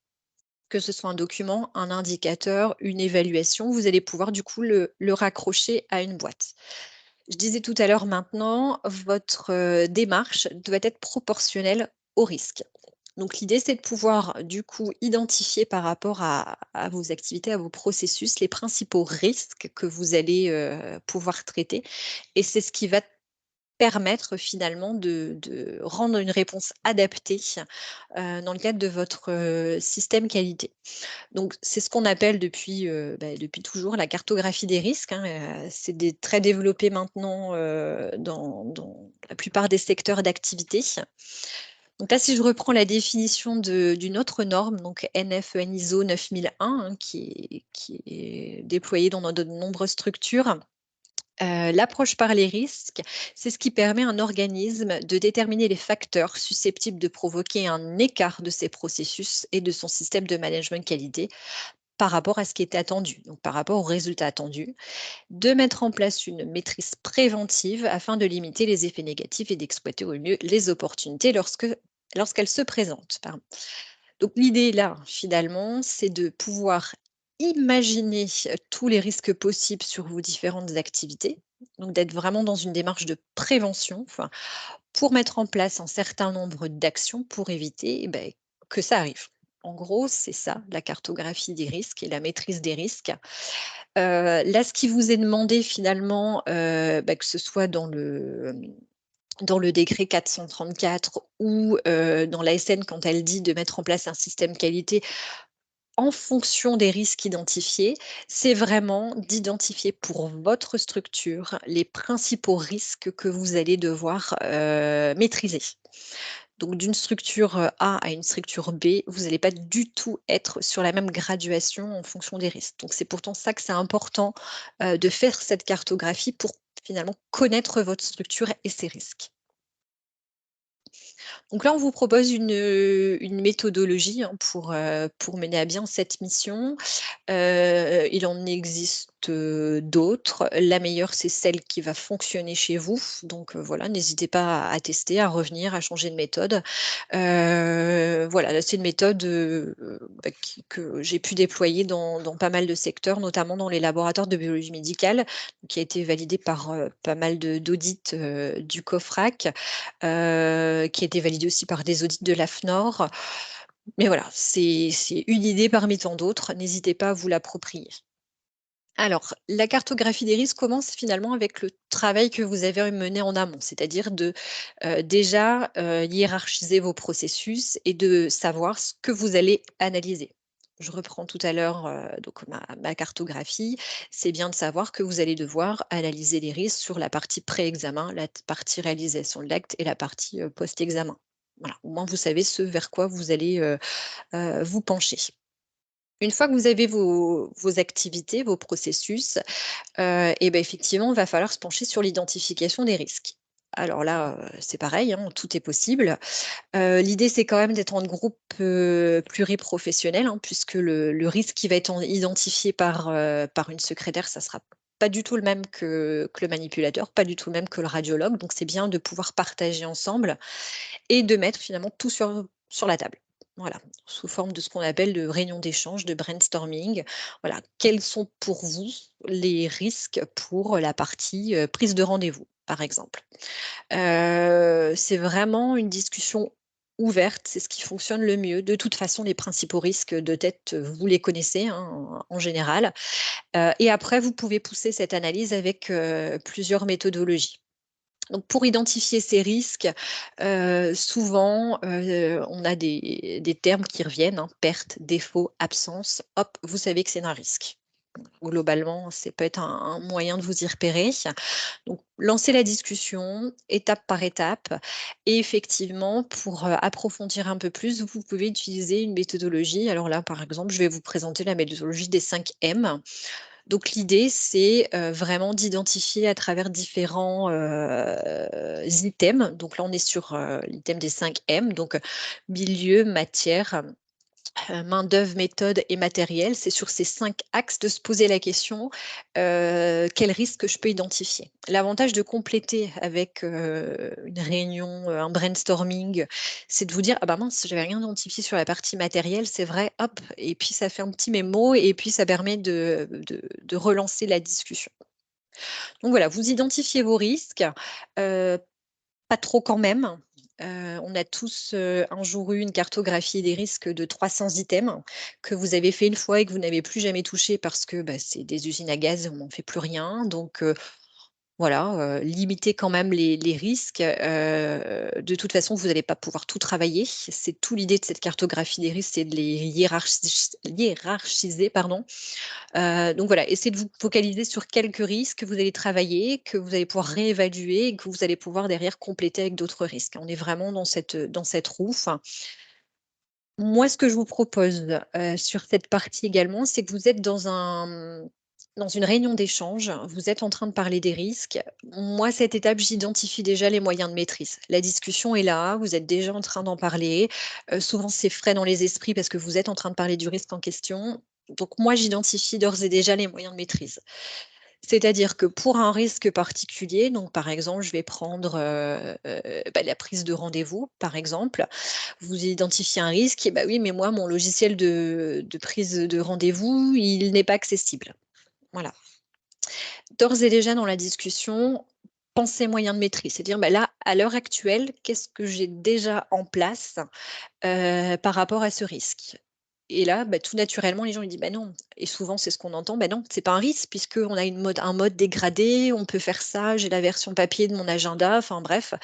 Que ce soit un document, un indicateur, une évaluation, vous allez pouvoir du coup le raccrocher à une boîte. Je disais tout à l'heure maintenant, votre démarche doit être proportionnelle au risque. Donc l'idée, c'est de pouvoir du coup identifier par rapport à vos activités, à vos processus, les principaux risques que vous allez pouvoir traiter. Et c'est ce qui va permettre finalement de rendre une réponse adaptée dans le cadre de votre système qualité. Donc, c'est ce qu'on appelle depuis toujours la cartographie des risques, hein, c'est très développé maintenant dans la plupart des secteurs d'activité. Donc là, si je reprends la définition d'une autre norme, donc NFEN ISO 9001, hein, qui est déployée dans de nombreuses structures, l'approche par les risques, c'est ce qui permet à un organisme de déterminer les facteurs susceptibles de provoquer un écart de ses processus et de son système de management qualité par rapport à ce qui était attendu, donc par rapport aux résultats attendus, de mettre en place une maîtrise préventive afin de limiter les effets négatifs et d'exploiter au mieux les opportunités lorsqu'elles se présentent. Pardon. Donc l'idée là, finalement, c'est de pouvoir imaginer tous les risques possibles sur vos différentes activités, donc d'être vraiment dans une démarche de prévention, pour mettre en place un certain nombre d'actions pour éviter que ça arrive. En gros, c'est ça, la cartographie des risques et la maîtrise des risques. Là, ce qui vous est demandé finalement, que ce soit dans le décret 434 ou dans l'ASN quand elle dit de mettre en place un système qualité en fonction des risques identifiés, c'est vraiment d'identifier pour votre structure les principaux risques que vous allez devoir maîtriser. Donc d'une structure A à une structure B, vous n'allez pas du tout être sur la même graduation en fonction des risques. Donc c'est pourtant ça que c'est important de faire cette cartographie pour finalement connaître votre structure et ses risques. Donc là, on vous propose une méthodologie, hein, pour mener à bien cette mission. Il en existe, d'autres. La meilleure, c'est celle qui va fonctionner chez vous. Donc, voilà, n'hésitez pas à tester, à revenir, à changer de méthode. Voilà, là, c'est une méthode, que j'ai pu déployer dans pas mal de secteurs, notamment dans les laboratoires de biologie médicale, qui a été validée par, pas mal d'audits, du COFRAC, qui a été validée aussi par des audits de l'AFNOR. Mais voilà, c'est une idée parmi tant d'autres. N'hésitez pas à vous l'approprier. Alors, la cartographie des risques commence finalement avec le travail que vous avez mené en amont, c'est-à-dire de déjà hiérarchiser vos processus et de savoir ce que vous allez analyser. Je reprends tout à l'heure donc ma cartographie. C'est bien de savoir que vous allez devoir analyser les risques sur la partie pré-examen, la partie réalisation de l'acte et la partie post-examen. Voilà, au moins vous savez ce vers quoi vous allez vous pencher. Une fois que vous avez vos activités, vos processus, et ben effectivement, il va falloir se pencher sur l'identification des risques. Alors là, c'est pareil, hein, tout est possible. L'idée, c'est quand même d'être en groupe, pluriprofessionnel, hein, puisque le risque qui va être identifié par une secrétaire, ça sera pas du tout le même que le manipulateur, pas du tout le même que le radiologue. Donc c'est bien de pouvoir partager ensemble et de mettre finalement tout sur la table. Voilà, sous forme de ce qu'on appelle de réunion d'échange, de brainstorming. Voilà, quels sont pour vous les risques pour la partie prise de rendez-vous, par exemple. C'est vraiment une discussion ouverte, c'est ce qui fonctionne le mieux. De toute façon, les principaux risques de tête, vous les connaissez, hein, en général. Et après, vous pouvez pousser cette analyse avec plusieurs méthodologies. Donc pour identifier ces risques, souvent, on a des termes qui reviennent, hein, perte, défaut, absence. Hop, vous savez que c'est un risque. Globalement, c'est peut être un moyen de vous y repérer. Donc lancez la discussion étape par étape et effectivement pour, approfondir un peu plus, vous pouvez utiliser une méthodologie. Alors là, par exemple, je vais vous présenter la méthodologie des 5 M. Donc l'idée, c'est, vraiment d'identifier à travers différents, items. Donc là, on est sur, l'item des 5 M, donc, milieu, matière, main-d'œuvre, méthode et matériel. C'est sur ces 5 axes de se poser la question, quels risques je peux identifier? L'avantage de compléter avec, une réunion, un brainstorming, c'est de vous dire: «Ah bah mince, j'avais rien identifié sur la partie matérielle, c'est vrai, hop» et puis ça fait un petit mémo et puis ça permet de relancer la discussion. Donc voilà, vous identifiez vos risques, heu, pas trop quand même. On a tous, un jour eu une cartographie des risques de 300 items que vous avez fait une fois et que vous n'avez plus jamais touché parce que, bah, c'est des usines à gaz, on n'en fait plus rien. Donc, voilà, limiter quand même les risques. De toute façon, vous n'allez pas pouvoir tout travailler. C'est tout l'idée de cette cartographie des risques, c'est de les hiérarchiser, pardon. Donc voilà, essayez de vous focaliser sur quelques risques que vous allez travailler, que vous allez pouvoir réévaluer et que vous allez pouvoir derrière compléter avec d'autres risques. On est vraiment dans cette roue. Enfin, moi, ce que je vous propose, sur cette partie également, c'est que vous êtes dans une réunion d'échange, vous êtes en train de parler des risques. Moi, cette étape, j'identifie déjà les moyens de maîtrise. La discussion est là, vous êtes déjà en train d'en parler. Souvent, c'est frais dans les esprits parce que vous êtes en train de parler du risque en question. Donc moi, j'identifie d'ores et déjà les moyens de maîtrise. C'est-à-dire que pour un risque particulier, donc par exemple, je vais prendre, la prise de rendez-vous, par exemple. Vous identifiez un risque et bah, oui, mais moi, mon logiciel de prise de rendez-vous, il n'est pas accessible. Voilà. D'ores et déjà dans la discussion, pensez moyens de maîtrise. C'est-à-dire, bah, là, à l'heure actuelle, qu'est-ce que j'ai déjà en place, par rapport à ce risque? Et là, bah, tout naturellement, les gens ils disent: «Bah, non» et souvent c'est ce qu'on entend: «Bah, non, c'est pas un risque puisqu'on a un mode dégradé, on peut faire ça, j'ai la version papier de mon agenda», enfin bref.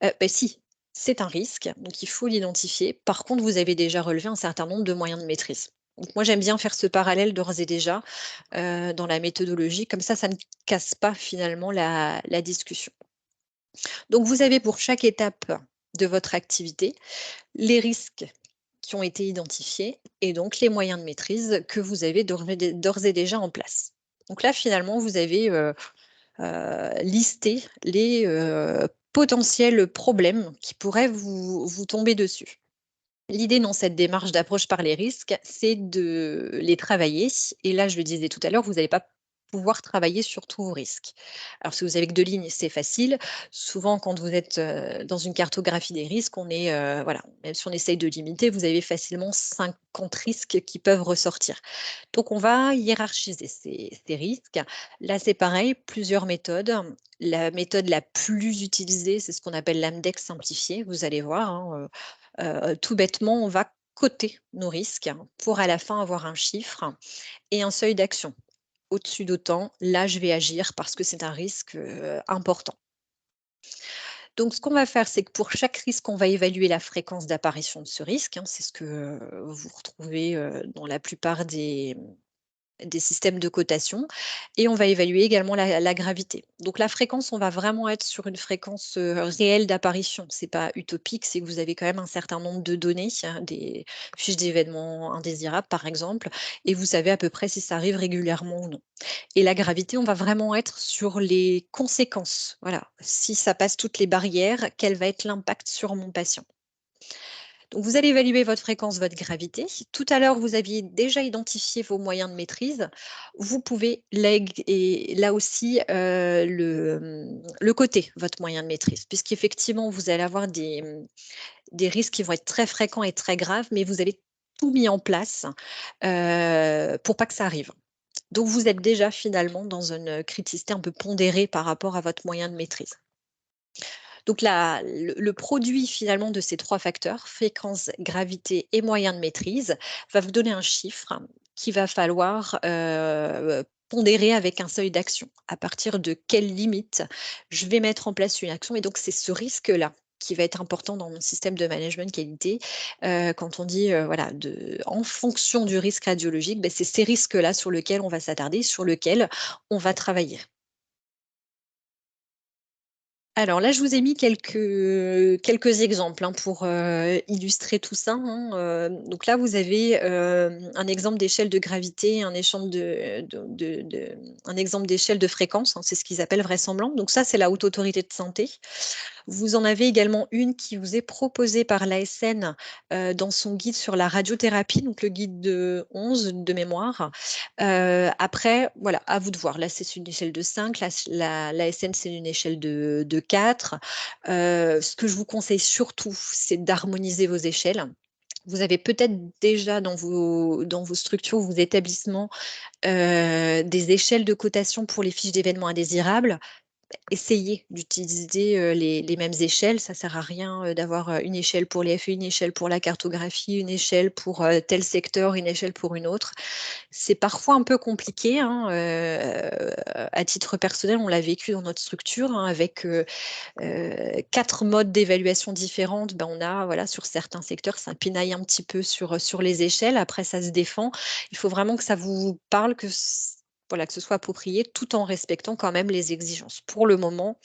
Bah, si, c'est un risque, donc il faut l'identifier. Par contre, vous avez déjà relevé un certain nombre de moyens de maîtrise. Donc moi, j'aime bien faire ce parallèle d'ores et déjà, dans la méthodologie, comme ça ne casse pas finalement la discussion. Donc vous avez pour chaque étape de votre activité, les risques qui ont été identifiés et donc les moyens de maîtrise que vous avez d'ores et déjà en place. Donc là, finalement, vous avez, listé les, potentiels problèmes qui pourraient vous tomber dessus. L'idée dans cette démarche d'approche par les risques, c'est de les travailler. Et là, je le disais tout à l'heure, vous n'allez pas pouvoir travailler sur tous vos risques. Alors, si vous avez que 2 lignes, c'est facile. Souvent, quand vous êtes dans une cartographie des risques, on est, voilà, même si on essaye de limiter, vous avez facilement 50 risques qui peuvent ressortir. Donc, on va hiérarchiser ces risques. Là, c'est pareil, plusieurs méthodes. La méthode la plus utilisée, c'est ce qu'on appelle l'AMDEX simplifié. Vous allez voir, hein, tout bêtement, on va coter nos risques pour à la fin avoir un chiffre et un seuil d'action. Au-dessus d'autant, là, je vais agir parce que c'est un risque important. Donc, ce qu'on va faire, c'est que pour chaque risque, on va évaluer la fréquence d'apparition de ce risque, hein. C'est ce que vous retrouvez dans la plupart des systèmes de cotation et on va évaluer également la gravité. Donc la fréquence, on va vraiment être sur une fréquence réelle d'apparition. C'est pas utopique, c'est que vous avez quand même un certain nombre de données, hein, des fiches d'événements indésirables par exemple, et vous savez à peu près si ça arrive régulièrement ou non. Et la gravité, on va vraiment être sur les conséquences. Voilà, si ça passe toutes les barrières, quel va être l'impact sur mon patient? Donc, vous allez évaluer votre fréquence, votre gravité. Tout à l'heure, vous aviez déjà identifié vos moyens de maîtrise. Vous pouvez là aussi le coter, votre moyen de maîtrise, puisqu'effectivement, vous allez avoir des risques qui vont être très fréquents et très graves, mais vous avez tout mis en place pour pas que ça arrive. Donc, vous êtes déjà finalement dans une criticité un peu pondérée par rapport à votre moyen de maîtrise. Donc le produit finalement de ces 3 facteurs, fréquence, gravité et moyen de maîtrise, va vous donner un chiffre qu'il va falloir, pondérer avec un seuil d'action. À partir de quelle limite je vais mettre en place une action et donc c'est ce risque-là qui va être important dans mon système de management qualité. Quand on dit, voilà, en fonction du risque radiologique, c'est ces risques-là sur lesquels on va s'attarder, sur lesquels on va travailler. Alors là, je vous ai mis quelques exemples, hein, pour, illustrer tout ça, hein, donc là, vous avez, un exemple d'échelle de gravité, un exemple d'échelle de fréquence, hein, c'est ce qu'ils appellent vraisemblante. Donc ça, c'est la Haute Autorité de Santé. Vous en avez également une qui vous est proposée par l'ASN, dans son guide sur la radiothérapie, donc le guide de 11 de mémoire. Après, voilà, à vous de voir. Là, c'est une échelle de 5, l'ASN, c'est une échelle de 4. Ce que je vous conseille surtout, c'est d'harmoniser vos échelles. Vous avez peut-être déjà dans vos structures, vos établissements, des échelles de cotation pour les fiches d'événements indésirables. Essayez d'utiliser, les mêmes échelles. Ça sert à rien, d'avoir, une échelle pour les FE, une échelle pour la cartographie, une échelle pour, tel secteur, une échelle pour une autre. C'est parfois un peu compliqué, hein, à titre personnel, on l'a vécu dans notre structure, hein, avec, 4 modes d'évaluation différentes. On a, voilà, sur certains secteurs, ça pinaille un petit peu sur les échelles. Après, ça se défend. Il faut vraiment que ça vous parle, voilà, que ce soit approprié tout en respectant quand même les exigences. Pour le moment,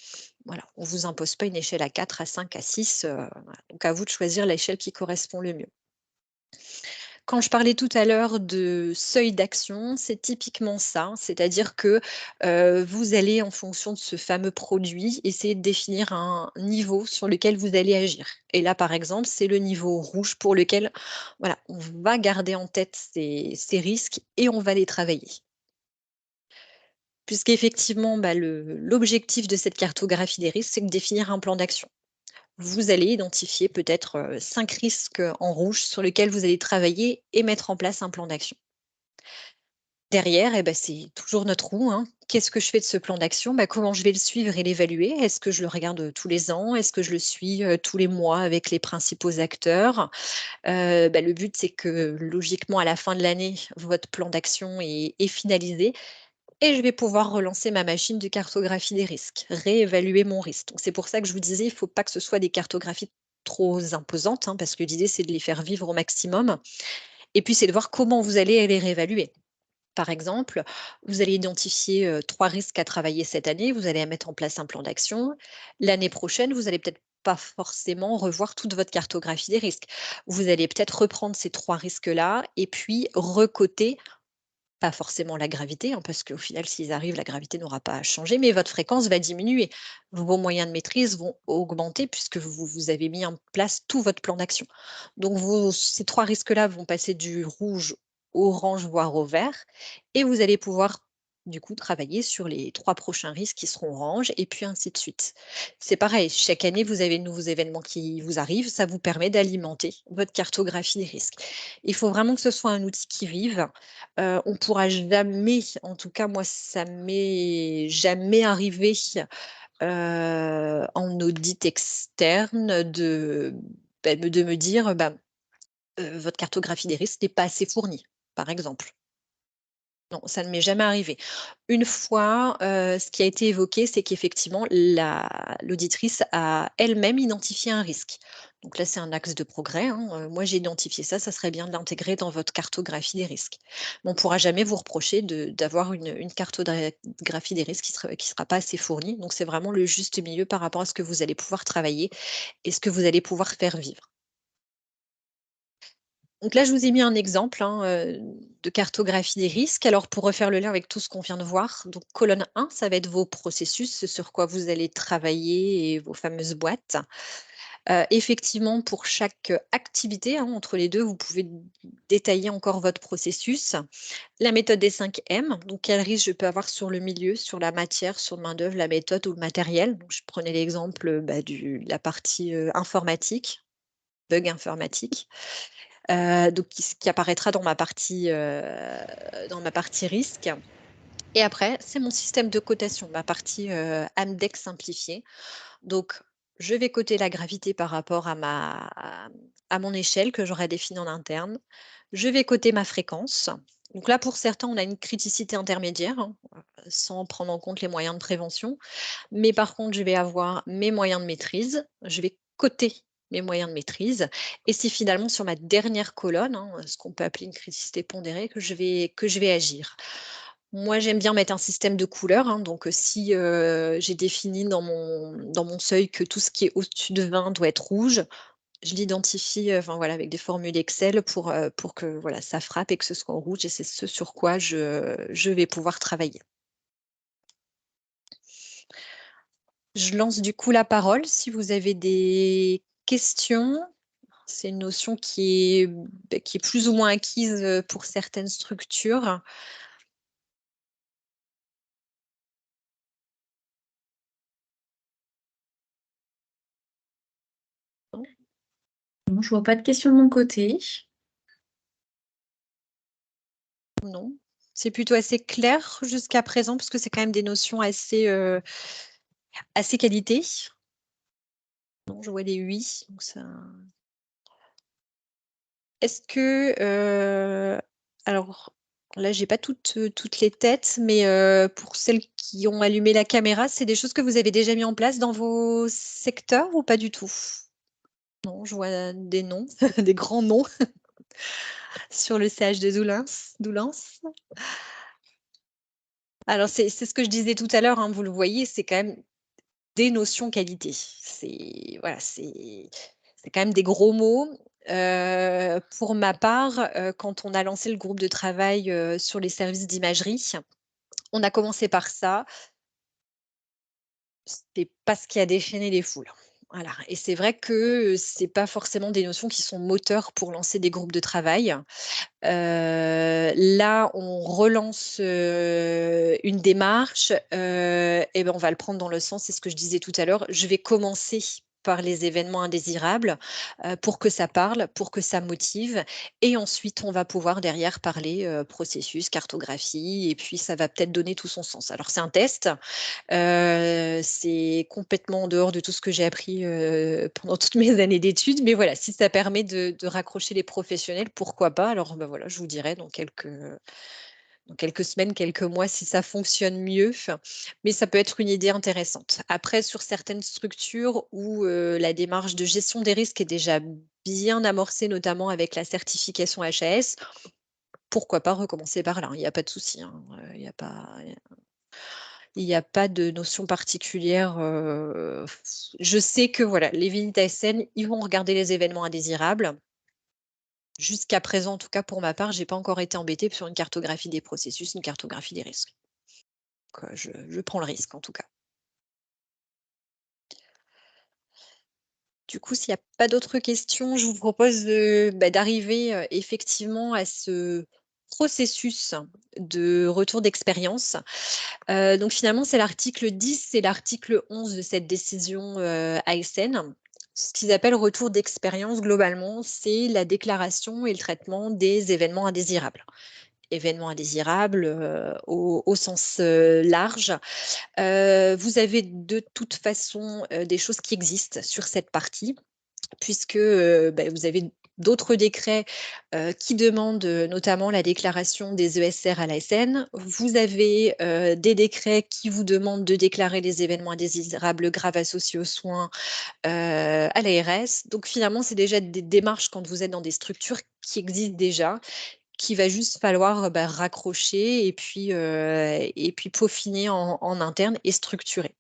voilà, on ne vous impose pas une échelle à 4, à 5, à 6. Voilà. Donc à vous de choisir l'échelle qui correspond le mieux. Quand je parlais tout à l'heure de seuil d'action, c'est typiquement ça, c'est-à-dire que, vous allez en fonction de ce fameux produit, essayer de définir un niveau sur lequel vous allez agir. Et là, par exemple, c'est le niveau rouge pour lequel, voilà, on va garder en tête ces risques et on va les travailler. Puisqu'effectivement, l'objectif de cette cartographie des risques, c'est de définir un plan d'action. Vous allez identifier peut-être 5 risques en rouge sur lesquels vous allez travailler et mettre en place un plan d'action. Derrière, c'est toujours notre roue, hein. Qu'est-ce que je fais de ce plan d'action? Comment je vais le suivre et l'évaluer? Est-ce que je le regarde tous les ans? Est-ce que je le suis tous les mois avec les principaux acteurs? Le but, c'est que logiquement, à la fin de l'année, votre plan d'action est finalisé et je vais pouvoir relancer ma machine de cartographie des risques, réévaluer mon risque. Donc c'est pour ça que je vous disais, il ne faut pas que ce soit des cartographies trop imposantes, hein, parce que l'idée, c'est de les faire vivre au maximum. Et puis, c'est de voir comment vous allez les réévaluer. Par exemple, vous allez identifier 3 risques à travailler cette année, vous allez mettre en place un plan d'action. L'année prochaine, vous allez peut-être pas forcément revoir toute votre cartographie des risques. Vous allez peut-être reprendre ces 3 risques-là et puis recoter Pas forcément la gravité, hein, parce qu'au final, s'ils arrivent, la gravité n'aura pas changé, mais votre fréquence va diminuer. Vos moyens de maîtrise vont augmenter puisque vous avez mis en place tout votre plan d'action. Donc ces 3 risques-là vont passer du rouge, orange, voire au vert et vous allez pouvoir, du coup, travailler sur les 3 prochains risques qui seront orange et puis ainsi de suite. C'est pareil, chaque année, vous avez de nouveaux événements qui vous arrivent, ça vous permet d'alimenter votre cartographie des risques. Il faut vraiment que ce soit un outil qui vive. On pourra jamais, en tout cas moi ça m'est jamais arrivé, en audit externe de me dire: «Votre cartographie des risques n'est pas assez fournie», par exemple. Non, ça ne m'est jamais arrivé. Une fois, ce qui a été évoqué, c'est qu'effectivement l'auditrice a elle-même identifié un risque. Donc là, c'est un axe de progrès, hein, moi j'ai identifié ça, ça serait bien de l'intégrer dans votre cartographie des risques. Mais on ne pourra jamais vous reprocher d'avoir une cartographie des risques qui sera pas assez fournie. Donc c'est vraiment le juste milieu par rapport à ce que vous allez pouvoir travailler et ce que vous allez pouvoir faire vivre. Donc là, je vous ai mis un exemple, hein, de cartographie des risques. Alors pour refaire le lien avec tout ce qu'on vient de voir, donc colonne 1, ça va être vos processus, ce sur quoi vous allez travailler et vos fameuses boîtes. Effectivement, pour chaque, activité, hein, entre les 2, vous pouvez détailler encore votre processus. La méthode des 5 M, donc quel risque je peux avoir sur le milieu, sur la matière, sur main-d'œuvre, la méthode ou le matériel. Donc je prenais l'exemple, de la partie, informatique, bug informatique. Donc qui apparaîtra dans ma partie risque et après, c'est mon système de cotation, ma partie, Amdex simplifiée. Donc je vais coter la gravité par rapport à mon échelle que j'aurai définie en interne. Je vais coter ma fréquence. Donc là, pour certains, on a une criticité intermédiaire, hein, sans prendre en compte les moyens de prévention. Mais par contre, je vais avoir mes moyens de maîtrise, je vais coter mes moyens de maîtrise et c'est finalement sur ma dernière colonne, hein, ce qu'on peut appeler une criticité pondérée que je vais agir. Moi, j'aime bien mettre un système de couleurs, hein, donc si, j'ai défini dans mon seuil que tout ce qui est au-dessus de 20 doit être rouge, je l'identifie, enfin voilà, avec des formules Excel pour que voilà, ça frappe et que ce soit en rouge et c'est ce sur quoi je vais pouvoir travailler. Je lance du coup la parole si vous avez des questions. C'est une notion qui est plus ou moins acquise, pour certaines structures. Non? Non, je vois pas de questions de mon côté. Non? C'est plutôt assez clair jusqu'à présent parce que c'est quand même des notions assez qualité? Non, je vois des oui, donc ça est-ce que, alors là, j'ai pas toutes les têtes, mais pour celles qui ont allumé la caméra, c'est des choses que vous avez déjà mis en place dans vos secteurs ou pas du tout? Non, je vois des noms, des grands noms sur le CH de Doullens. Alors c'est ce que je disais tout à l'heure, hein, vous le voyez, c'est quand même des notions qualité. C'est voilà, c'est quand même des gros mots. Pour ma part, quand on a lancé le groupe de travail, sur les services d'imagerie, on a commencé par ça. C'est pas ce qui a déchaîné les foules. Voilà et c'est vrai que, c'est pas forcément des notions qui sont moteurs pour lancer des groupes de travail. Là, on relance, une démarche, et ben, on va le prendre dans le sens, c'est ce que je disais tout à l'heure, je vais commencer par les événements indésirables, pour que ça parle, pour que ça motive et ensuite on va pouvoir derrière parler, processus, cartographie et puis ça va peut-être donner tout son sens. Alors c'est un test, c'est complètement en dehors de tout ce que j'ai appris, pendant toutes mes années d'études, mais voilà, si ça permet de raccrocher les professionnels, pourquoi pas? Alors, bah, voilà, je vous dirai dans quelques semaines, quelques mois si ça fonctionne mieux, mais ça peut être une idée intéressante. Après sur certaines structures où, la démarche de gestion des risques est déjà bien amorcée, notamment avec la certification HAS, pourquoi pas recommencer par là? Il y a pas de souci, hein, il y a pas de notion particulière, je sais que voilà, les Vinitas SN, ils vont regarder les événements indésirables. Jusqu'à présent, en tout cas pour ma part, j'ai pas encore été embêtée sur une cartographie des processus, une cartographie des risques. Donc, je prends le risque en tout cas. Du coup, s'il y a pas d'autres questions, je vous propose, d'arriver, effectivement à ce processus de retour d'expérience. Donc finalement, c'est l'article 10 et l'article 11 de cette décision, ASN. Ce qu'ils appellent retour d'expérience globalement, c'est la déclaration et le traitement des événements indésirables. Événements indésirables, au sens, large. Vous avez de toute façon, des choses qui existent sur cette partie puisque, vous avez d'autres décrets, qui demandent, notamment la déclaration des ESR à l'ASN. Vous avez, des décrets qui vous demandent de déclarer les événements indésirables graves associés aux soins, à l'ARS. Donc finalement, c'est déjà des démarches quand vous êtes dans des structures qui existent déjà, qu'il va juste falloir, raccrocher et puis peaufiner en interne et structurer.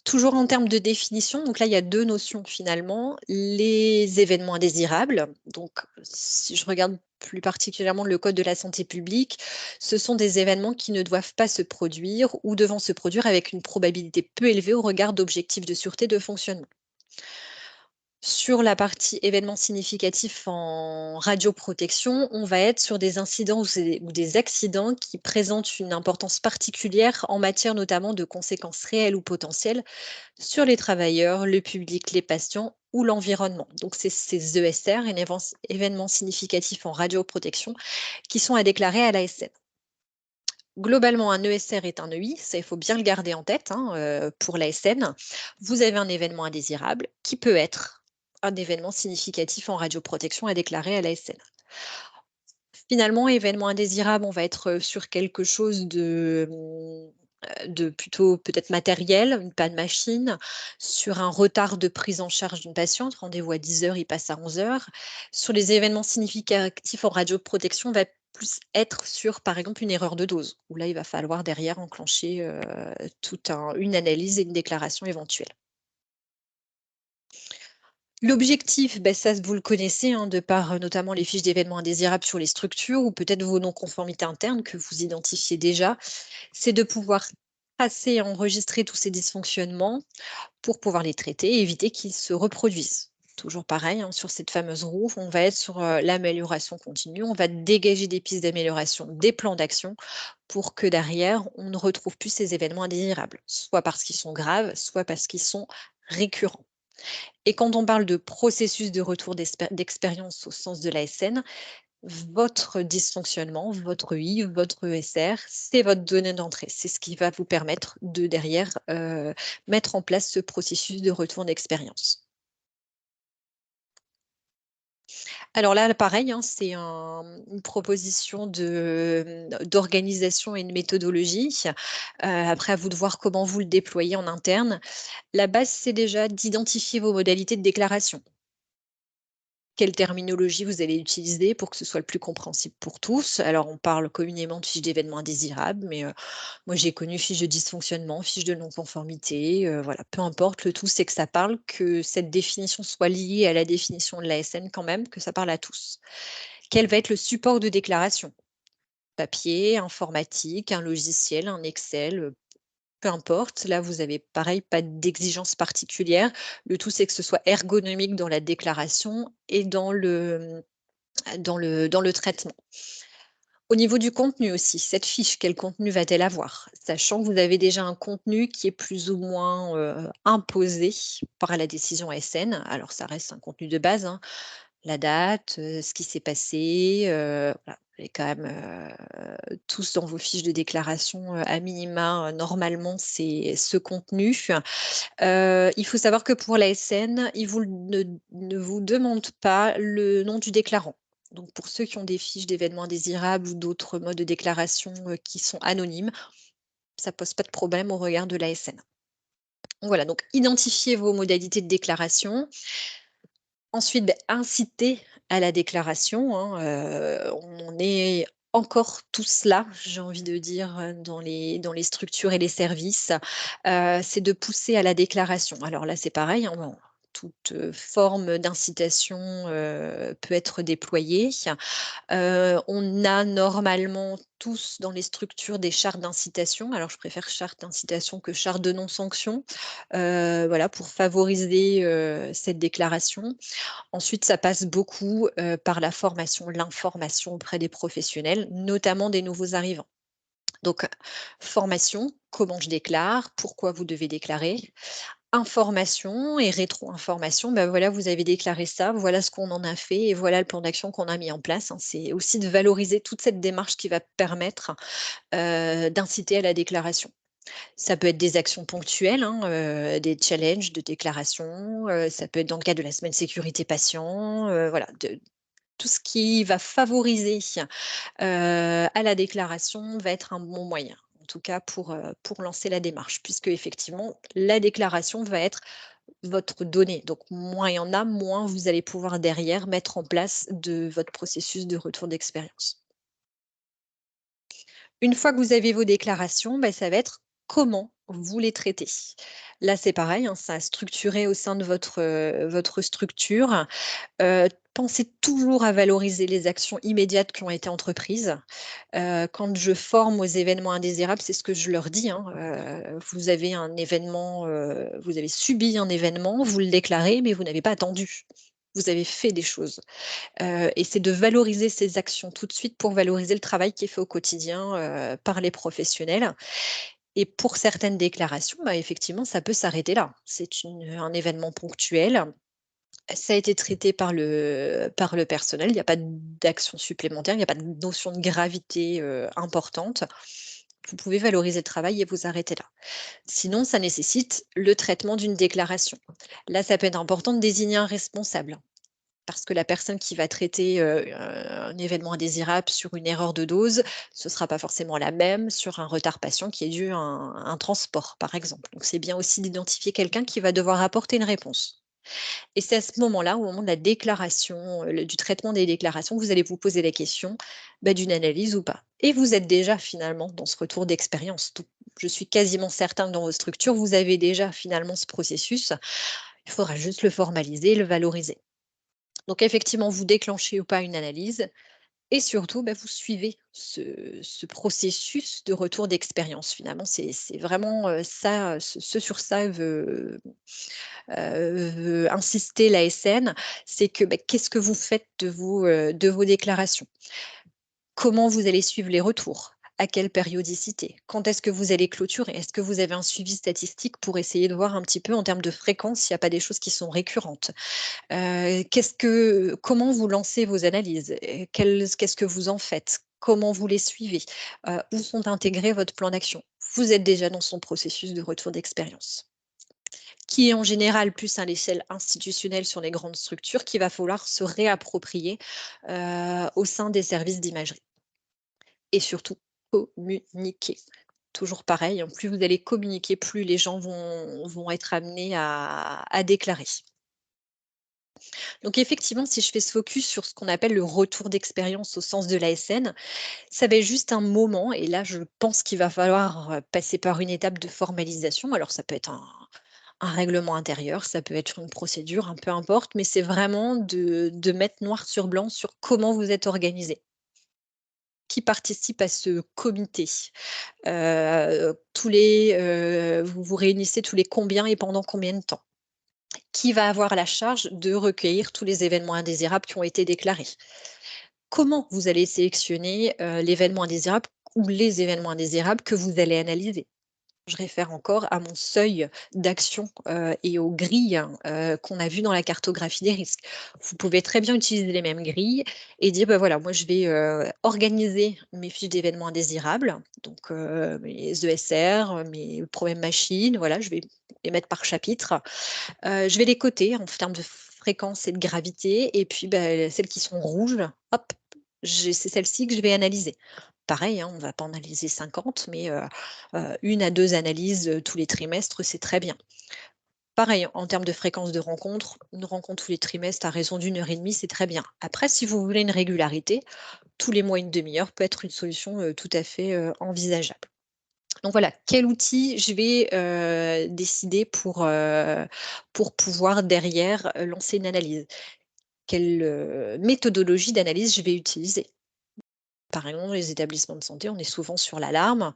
Toujours en termes de définition, donc là, il y a 2 notions finalement. Les événements indésirables, donc si je regarde plus particulièrement le code de la santé publique, ce sont des événements qui ne doivent pas se produire ou devant se produire avec une probabilité peu élevée au regard d'objectifs de sûreté de fonctionnement. Sur la partie événements significatifs en radioprotection, on va être sur des incidents ou des accidents qui présentent une importance particulière en matière notamment de conséquences réelles ou potentielles sur les travailleurs, le public, les patients ou l'environnement. Donc, c'est ces ESR, événements significatifs en radioprotection, qui sont à déclarer à l'ASN. Globalement, un ESR est un EI, ça il faut bien le garder en tête hein, pour l'ASN. Vous avez un événement indésirable qui peut être un événement significatif en radioprotection à déclarer à l'ASN. Finalement, événement indésirable, on va être sur quelque chose de plutôt peut-être matériel, une panne machine, sur un retard de prise en charge d'une patiente, rendez-vous à 10 heures, il passe à 11 heures. Sur les événements significatifs en radioprotection, on va plus être sur, par exemple, une erreur de dose, où là, il va falloir derrière enclencher une analyse et une déclaration éventuelle. L'objectif, ça vous le connaissez, hein, de par, notamment les fiches d'événements indésirables sur les structures ou peut-être vos non-conformités internes que vous identifiez déjà, c'est de pouvoir tracer et enregistrer tous ces dysfonctionnements pour pouvoir les traiter et éviter qu'ils se reproduisent. Toujours pareil, hein, sur cette fameuse roue, on va être sur, l'amélioration continue, on va dégager des pistes d'amélioration, des plans d'action pour que derrière, on ne retrouve plus ces événements indésirables, soit parce qu'ils sont graves, soit parce qu'ils sont récurrents. Et quand on parle de processus de retour d'expérience au sens de l'ASN, votre dysfonctionnement, votre I, votre ESR, c'est votre donnée d'entrée. C'est ce qui va vous permettre de derrière mettre en place ce processus de retour d'expérience. Alors là, pareil, hein, c'est une proposition d'organisation et une méthodologie. Après, à vous de voir comment vous le déployez en interne. La base, c'est déjà d'identifier vos modalités de déclaration. Quelle terminologie vous allez utiliser pour que ce soit le plus compréhensible pour tous. Alors, on parle communément de fiches d'événements indésirables, mais moi, j'ai connu fiches de dysfonctionnement, fiches de non-conformité, voilà, peu importe. Le tout, c'est que ça parle, que cette définition soit liée à la définition de l'ASN quand même, que ça parle à tous. Quel va être le support de déclaration? Papier, informatique, un logiciel, un Excel, peu importe, là, vous avez pareil, pas d'exigence particulière. Le tout, c'est que ce soit ergonomique dans la déclaration et dans le traitement. Au niveau du contenu aussi, cette fiche, quel contenu va-t-elle avoir? Sachant que vous avez déjà un contenu qui est plus ou moins, imposé par la décision ASN. Alors ça reste un contenu de base, hein, la date, ce qui s'est passé, voilà. Vous avez quand même, tous dans vos fiches de déclaration, à minima, normalement, c'est ce contenu. Il faut savoir que pour l'ASN, ils ne vous demandent pas le nom du déclarant. Donc pour ceux qui ont des fiches d'événements indésirables ou d'autres modes de déclaration, qui sont anonymes, ça pose pas de problème au regard de l'ASN. Voilà, donc identifiez vos modalités de déclaration. Ensuite, inciter à la déclaration, hein, on est encore tous là, j'ai envie de dire, dans les structures et les services, c'est de pousser à la déclaration. Alors là, c'est pareil, hein, bon, toute forme d'incitation peut être déployée. On a normalement tous dans les structures des chartes d'incitation. Alors je préfère charte d'incitation que charte de non-sanction, voilà, pour favoriser cette déclaration. Ensuite, ça passe beaucoup par la formation, l'information auprès des professionnels, notamment des nouveaux arrivants. Donc, formation, comment je déclare, pourquoi vous devez déclarer. Information et rétro-information, ben voilà, vous avez déclaré ça, voilà ce qu'on en a fait et voilà le plan d'action qu'on a mis en place, hein. C'est aussi de valoriser toute cette démarche qui va permettre d'inciter à la déclaration. Ça peut être des actions ponctuelles, hein, des challenges de déclaration, ça peut être dans le cadre de la semaine sécurité patient, voilà, tout ce qui va favoriser à la déclaration va être un bon moyen, en tout cas pour lancer la démarche, puisque effectivement la déclaration va être votre donnée. Donc moins il y en a, moins vous allez pouvoir derrière mettre en place de votre processus de retour d'expérience. Une fois que vous avez vos déclarations, bah, ça va être comment vous les traitez. Là, c'est pareil, hein, ça a structuré au sein de votre structure. Pensez toujours à valoriser les actions immédiates qui ont été entreprises. Quand je forme aux événements indésirables, c'est ce que je leur dis, hein, vous avez un événement, vous avez subi un événement, vous le déclarez, mais vous n'avez pas attendu. Vous avez fait des choses. Et c'est de valoriser ces actions tout de suite pour valoriser le travail qui est fait au quotidien, par les professionnels. Et pour certaines déclarations, bah, effectivement, ça peut s'arrêter là. C'est un événement ponctuel. Ça a été traité par le personnel. Il n'y a pas d'action supplémentaire, il n'y a pas de notion de gravité, importante. Vous pouvez valoriser le travail et vous arrêter là. Sinon, ça nécessite le traitement d'une déclaration. Là, ça peut être important de désigner un responsable. Parce que la personne qui va traiter, un événement indésirable sur une erreur de dose, ce ne sera pas forcément la même sur un retard patient qui est dû à un transport, par exemple. Donc c'est bien aussi d'identifier quelqu'un qui va devoir apporter une réponse. Et c'est à ce moment-là, au moment de la déclaration, du traitement des déclarations, que vous allez vous poser la question, bah, d'une analyse ou pas. Et vous êtes déjà finalement dans ce retour d'expérience. Donc je suis quasiment certain que dans vos structures, vous avez déjà finalement ce processus. Il faudra juste le formaliser, le valoriser. Donc effectivement, vous déclenchez ou pas une analyse et surtout, bah, vous suivez ce processus de retour d'expérience. Finalement, c'est vraiment, ça, ce sur ça veut insister l'ASN, c'est que, bah, qu'est-ce que vous faites de vos déclarations? Comment vous allez suivre les retours? À quelle périodicité? Quand est-ce que vous allez clôturer? Est-ce que vous avez un suivi statistique pour essayer de voir un petit peu en termes de fréquence s'il n'y a pas des choses qui sont récurrentes? Comment vous lancez vos analyses? Qu'est-ce que vous en faites? Comment vous les suivez? Où sont intégrés votre plan d'action? Vous êtes déjà dans son processus de retour d'expérience, qui est en général plus à l'échelle institutionnelle sur les grandes structures qu'il va falloir se réapproprier, au sein des services d'imagerie et surtout communiquer. Toujours pareil, hein, plus vous allez communiquer, plus les gens vont être amenés à déclarer. Donc effectivement, si je fais ce focus sur ce qu'on appelle le retour d'expérience au sens de l'ASN, ça va être juste un moment et là, je pense qu'il va falloir, passer par une étape de formalisation. Alors ça peut être un règlement intérieur, ça peut être une procédure, hein, peu importe, mais c'est vraiment de mettre noir sur blanc sur comment vous êtes organisé. Qui participe à ce comité? Vous vous réunissez tous les combien et pendant combien de temps? Qui va avoir la charge de recueillir tous les événements indésirables qui ont été déclarés? Comment vous allez sélectionner, l'événement indésirable ou les événements indésirables que vous allez analyser? Je réfère encore à mon seuil d'action, et aux grilles, qu'on a vues dans la cartographie des risques. Vous pouvez très bien utiliser les mêmes grilles et dire: «Bah, voilà, moi je vais, organiser mes fiches d'événements indésirables, donc mes ESR, mes problèmes machines, voilà, je vais les mettre par chapitre. Je vais les coter en termes de fréquence et de gravité et puis, bah, celles qui sont rouges, hop, c'est celles-ci que je vais analyser. Pareil, hein, on ne va pas en analyser 50, mais 1 à 2 analyses, tous les trimestres, c'est très bien. Pareil, en termes de fréquence de rencontres, une rencontre tous les trimestres à raison d'1 heure et demie, c'est très bien. Après, si vous voulez une régularité, tous les mois, une demi-heure peut être une solution, tout à fait, envisageable. Donc voilà, quel outil je vais décider pour pouvoir derrière lancer une analyse. Quelle méthodologie d'analyse je vais utiliser. Par exemple, les établissements de santé, on est souvent sur l'alarme,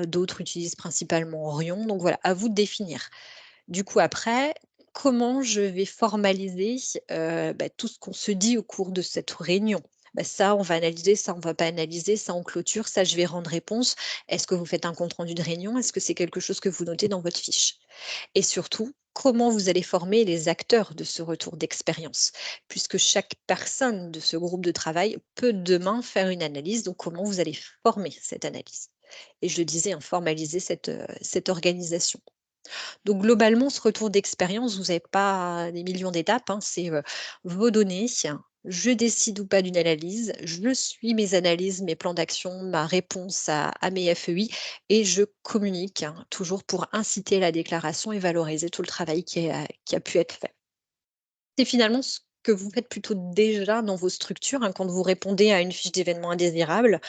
d'autres utilisent principalement Orion, donc voilà, à vous de définir. Du coup après, comment je vais formaliser, tout ce qu'on se dit au cours de cette réunion? Ça, on va analyser, ça, on va pas analyser, ça, on clôture, ça, je vais rendre réponse. Est-ce que vous faites un compte rendu de réunion? Est-ce que c'est quelque chose que vous notez dans votre fiche? Et surtout, comment vous allez former les acteurs de ce retour d'expérience? Puisque chaque personne de ce groupe de travail peut demain faire une analyse, donc comment vous allez former cette analyse? Et je le disais, hein, formaliser cette organisation. Donc globalement, ce retour d'expérience, vous n'avez pas des millions d'étapes, hein, c'est, vos données, je décide ou pas d'une analyse, je suis mes analyses, mes plans d'action, ma réponse à mes FEI et je communique, hein, toujours pour inciter la déclaration et valoriser tout le travail qui a pu être fait. C'est finalement ce que vous faites plutôt déjà dans vos structures, hein, quand vous répondez à une fiche d'événement indésirable.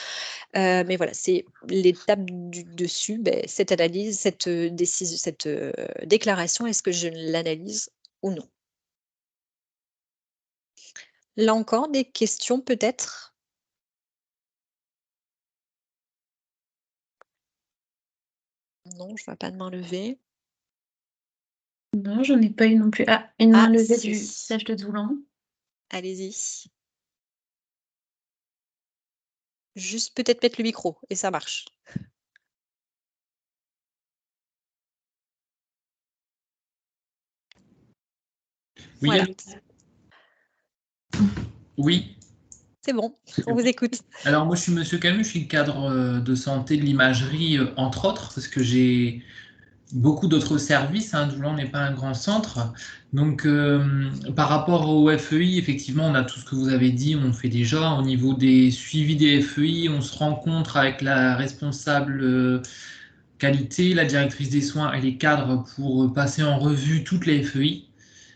Mais voilà, c'est l'étape du dessus, cette analyse, cette déclaration, est-ce que je l'analyse ou non? Là encore, des questions peut-être? Non, je vois pas de main levée. Non, j'en ai pas eu non plus. Ah, une main Ah levée du si, visage de Doulan. allez-y. Juste peut-être mettre le micro et ça marche. Oui, Voilà, allô? Oui. c'est bon, on vous écoute. Alors moi je suis Monsieur Camus, je suis cadre de santé de l'imagerie entre autres parce que j'ai beaucoup d'autres services. Doulan n'est pas un grand centre. Donc par rapport au FEI, effectivement, on a tout ce que vous avez dit, on fait déjà. Au niveau des suivis des FEI, on se rencontre avec la responsable qualité, la directrice des soins et les cadres pour passer en revue toutes les FEI.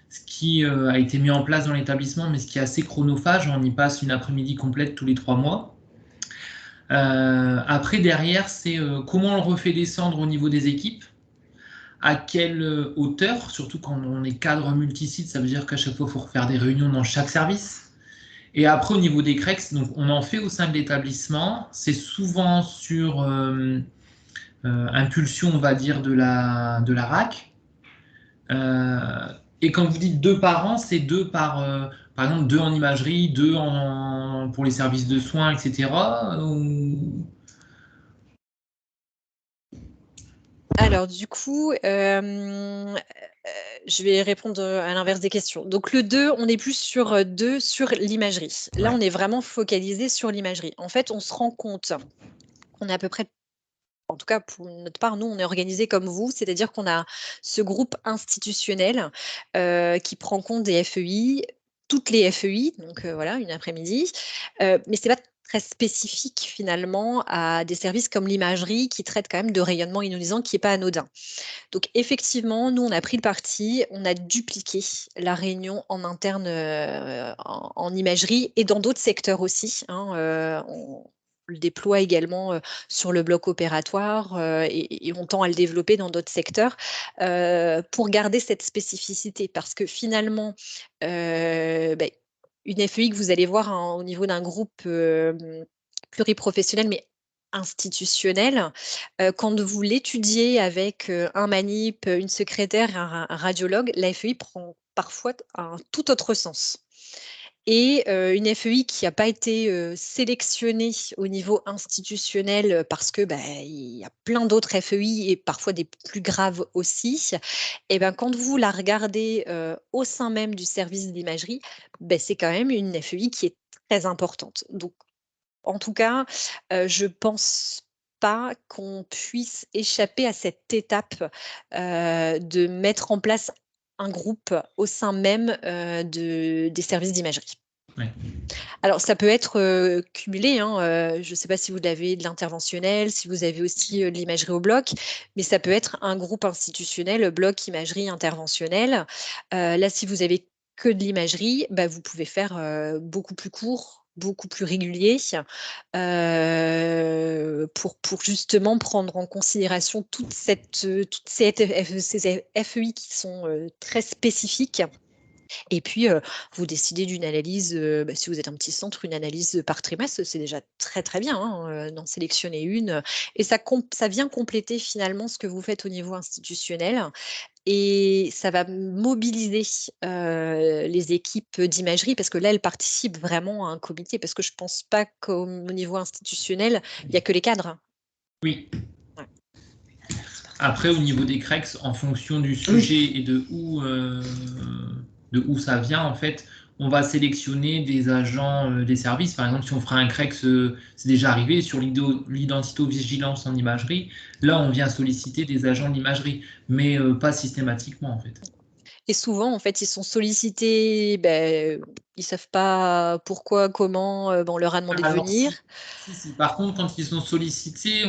Ce qui a été mis en place dans l'établissement, mais ce qui est assez chronophage. On y passe une après-midi complète tous les 3 mois. Après, derrière, c'est comment on le refait descendre au niveau des équipes, à quelle hauteur, surtout quand on est cadre multisite, ça veut dire qu'à chaque fois, il faut refaire des réunions dans chaque service. Et après, au niveau des CREX, donc on en fait au sein de l'établissement. C'est souvent sur impulsion, on va dire, de la RAC. Et quand vous dites 2 par an, c'est 2 par exemple, 2 en imagerie, 2 pour les services de soins, etc. Alors du coup, je vais répondre, à l'inverse des questions. Donc le 2, on est plus sur, 2 sur l'imagerie. Là, Ouais. on est vraiment focalisé sur l'imagerie. En fait, on se rend compte qu'on est à peu près en tout cas pour notre part, nous, on est organisé comme vous, c'est-à-dire qu'on a ce groupe institutionnel, qui prend compte des FEI, toutes les FEI, donc voilà, une après-midi. Mais c'est pas très spécifique finalement à des services comme l'imagerie qui traitent quand même de rayonnement ionisant qui est pas anodin. Donc effectivement, nous, on a pris le parti, on a dupliqué la réunion en interne, en imagerie et dans d'autres secteurs aussi, hein, on le déploie également, sur le bloc opératoire, et on tend à le développer dans d'autres secteurs, pour garder cette spécificité. Parce que finalement, une FEI que vous allez voir, hein, au niveau d'un groupe, pluriprofessionnel, mais institutionnel, quand vous l'étudiez avec, un manip, une secrétaire, un radiologue, la FEI prend parfois un tout autre sens. Et une FEI qui a pas été, sélectionnée au niveau institutionnel, parce que, il y a plein d'autres FEI et parfois des plus graves aussi, et quand vous la regardez, au sein même du service d'imagerie, c'est quand même une FEI qui est très importante. Donc en tout cas, je pense pas qu'on puisse échapper à cette étape, de mettre en place un groupe au sein même, des services d'imagerie. Ouais. Alors ça peut être, cumulé, hein, je ne sais pas si vous avez de l'interventionnel, si vous avez aussi, de l'imagerie au bloc, mais ça peut être un groupe institutionnel, bloc, imagerie, interventionnel. Là, si vous avez que de l'imagerie, vous pouvez faire, beaucoup plus court, beaucoup plus régulier, pour justement prendre en considération toutes ces FEI qui sont très spécifiques. Et puis, vous décidez d'une analyse, si vous êtes un petit centre, une analyse par trimestre, c'est déjà très, très bien, hein, d'en sélectionner une. Et ça vient compléter finalement ce que vous faites au niveau institutionnel. Et ça va mobiliser les équipes d'imagerie, parce que là, elles participent vraiment à un comité, parce que je ne pense pas qu'au niveau institutionnel, il n'y a que les cadres. Oui. Ouais. Après, au niveau des CREX, en fonction du sujet et de où ça vient, en fait, on va sélectionner des agents des services. Par exemple, si on fera un CREX, c'est déjà arrivé sur l'identitovigilance en imagerie, là, on vient solliciter des agents de l'imagerie, mais pas systématiquement, en fait. Et souvent, en fait, ils sont sollicités, ils savent pas pourquoi, comment, on leur a demandé de Alors, venir. si. Par contre, quand ils sont sollicités,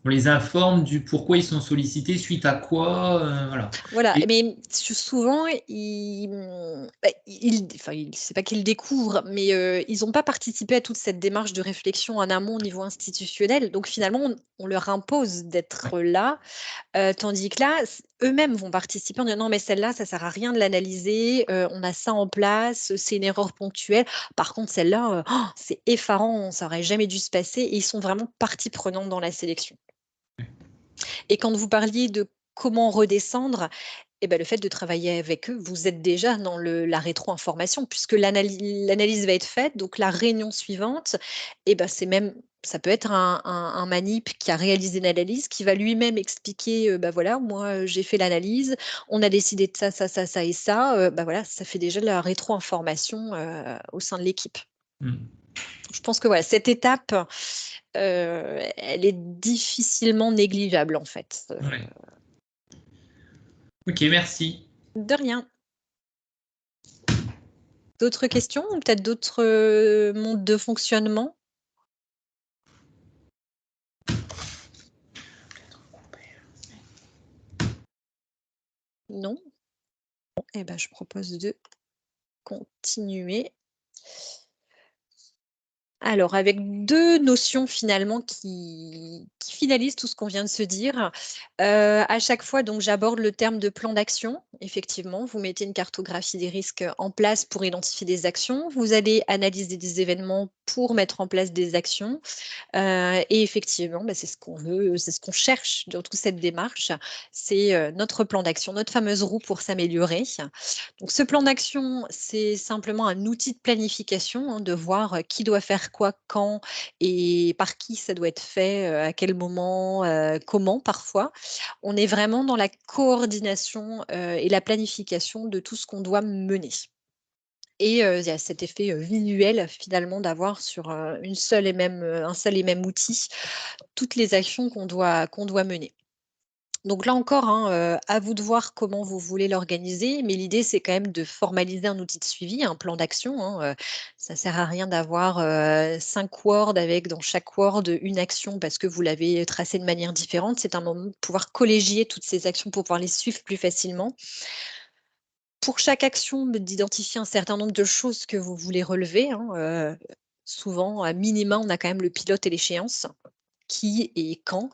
on les informe du pourquoi ils sont sollicités, suite à quoi, voilà. Voilà, Et mais souvent, c'est pas qu'ils découvrent, mais ils n'ont pas participé à toute cette démarche de réflexion en amont au niveau institutionnel. Donc finalement, on leur impose d'être là, tandis que là, eux-mêmes vont participer en disant non, mais celle-là, ça sert à rien de l'analyser, on a ça en place, c'est une erreur ponctuelle. Par contre, celle-là, c'est effarant, ça aurait jamais dû se passer. Et ils sont vraiment partie prenante dans la sélection. Et quand vous parliez de comment redescendre, le fait de travailler avec eux, vous êtes déjà dans la rétro-information, puisque l'analyse va être faite. Donc, la réunion suivante, ça peut être un manip qui a réalisé l'analyse, qui va lui-même expliquer, voilà, moi, j'ai fait l'analyse, on a décidé de ça, ça, ça, ça et ça. Voilà, ça fait déjà de la rétro-information au sein de l'équipe. Je pense que voilà, cette étape, elle est difficilement négligeable, en fait. ouais. Ok, merci. De rien. D'autres questions ou peut-être d'autres modes de fonctionnement? Non? Bon, je propose de continuer. Alors, avec 2 notions finalement qui finalisent tout ce qu'on vient de se dire. À chaque fois, donc j'aborde le terme de plan d'action. Effectivement, vous mettez une cartographie des risques en place pour identifier des actions. Vous allez analyser des événements pour mettre en place des actions. Et effectivement, c'est ce qu'on veut, c'est ce qu'on cherche dans toute cette démarche. C'est notre plan d'action, notre fameuse roue pour s'améliorer. Donc, ce plan d'action, c'est simplement un outil de planification, de voir qui doit faire quoi, quand et par qui ça doit être fait, à quel moment, comment parfois. On est vraiment dans la coordination et la planification de tout ce qu'on doit mener. Et il y a cet effet visuel finalement d'avoir sur un seul et même outil toutes les actions qu'on doit mener. Donc là encore, à vous de voir comment vous voulez l'organiser, mais l'idée, c'est quand même de formaliser un outil de suivi, un plan d'action, ça sert à rien d'avoir 5 Word avec dans chaque Word une action parce que vous l'avez tracée de manière différente. C'est un moment de pouvoir collégier toutes ces actions pour pouvoir les suivre plus facilement. Pour chaque action, d'identifier un certain nombre de choses que vous voulez relever, souvent, à minima, on a quand même le pilote et l'échéance. Qui et quand.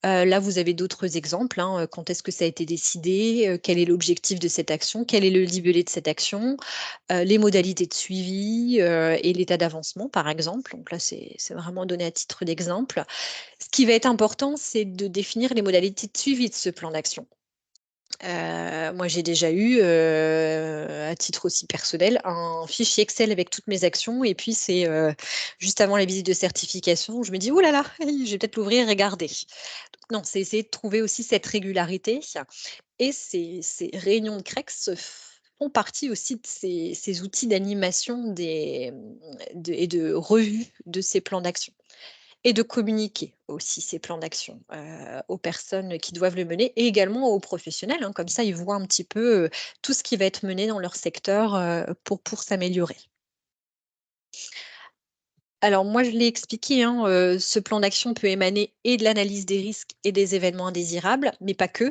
Là, vous avez d'autres exemples, quand est-ce que ça a été décidé? Quel est l'objectif de cette action? Quel est le libellé de cette action? Les modalités de suivi, et l'état d'avancement, par exemple. Donc là, c'est vraiment donné à titre d'exemple. Ce qui va être important, c'est de définir les modalités de suivi de ce plan d'action. Moi, j'ai déjà eu, à titre aussi personnel, un fichier Excel avec toutes mes actions et puis c'est, juste avant la visite de certification, je me dis: «Ouh là là, je vais peut-être l'ouvrir et regarder». Donc non, c'est essayer de trouver aussi cette régularité et ces réunions de CREX font partie aussi de ces outils d'animation et de revue de ces plans d'action. Et de communiquer aussi ces plans d'action, aux personnes qui doivent le mener et également aux professionnels, comme ça ils voient un petit peu, tout ce qui va être mené dans leur secteur, pour s'améliorer. Alors moi je l'ai expliqué, ce plan d'action peut émaner et de l'analyse des risques et des événements indésirables, mais pas que.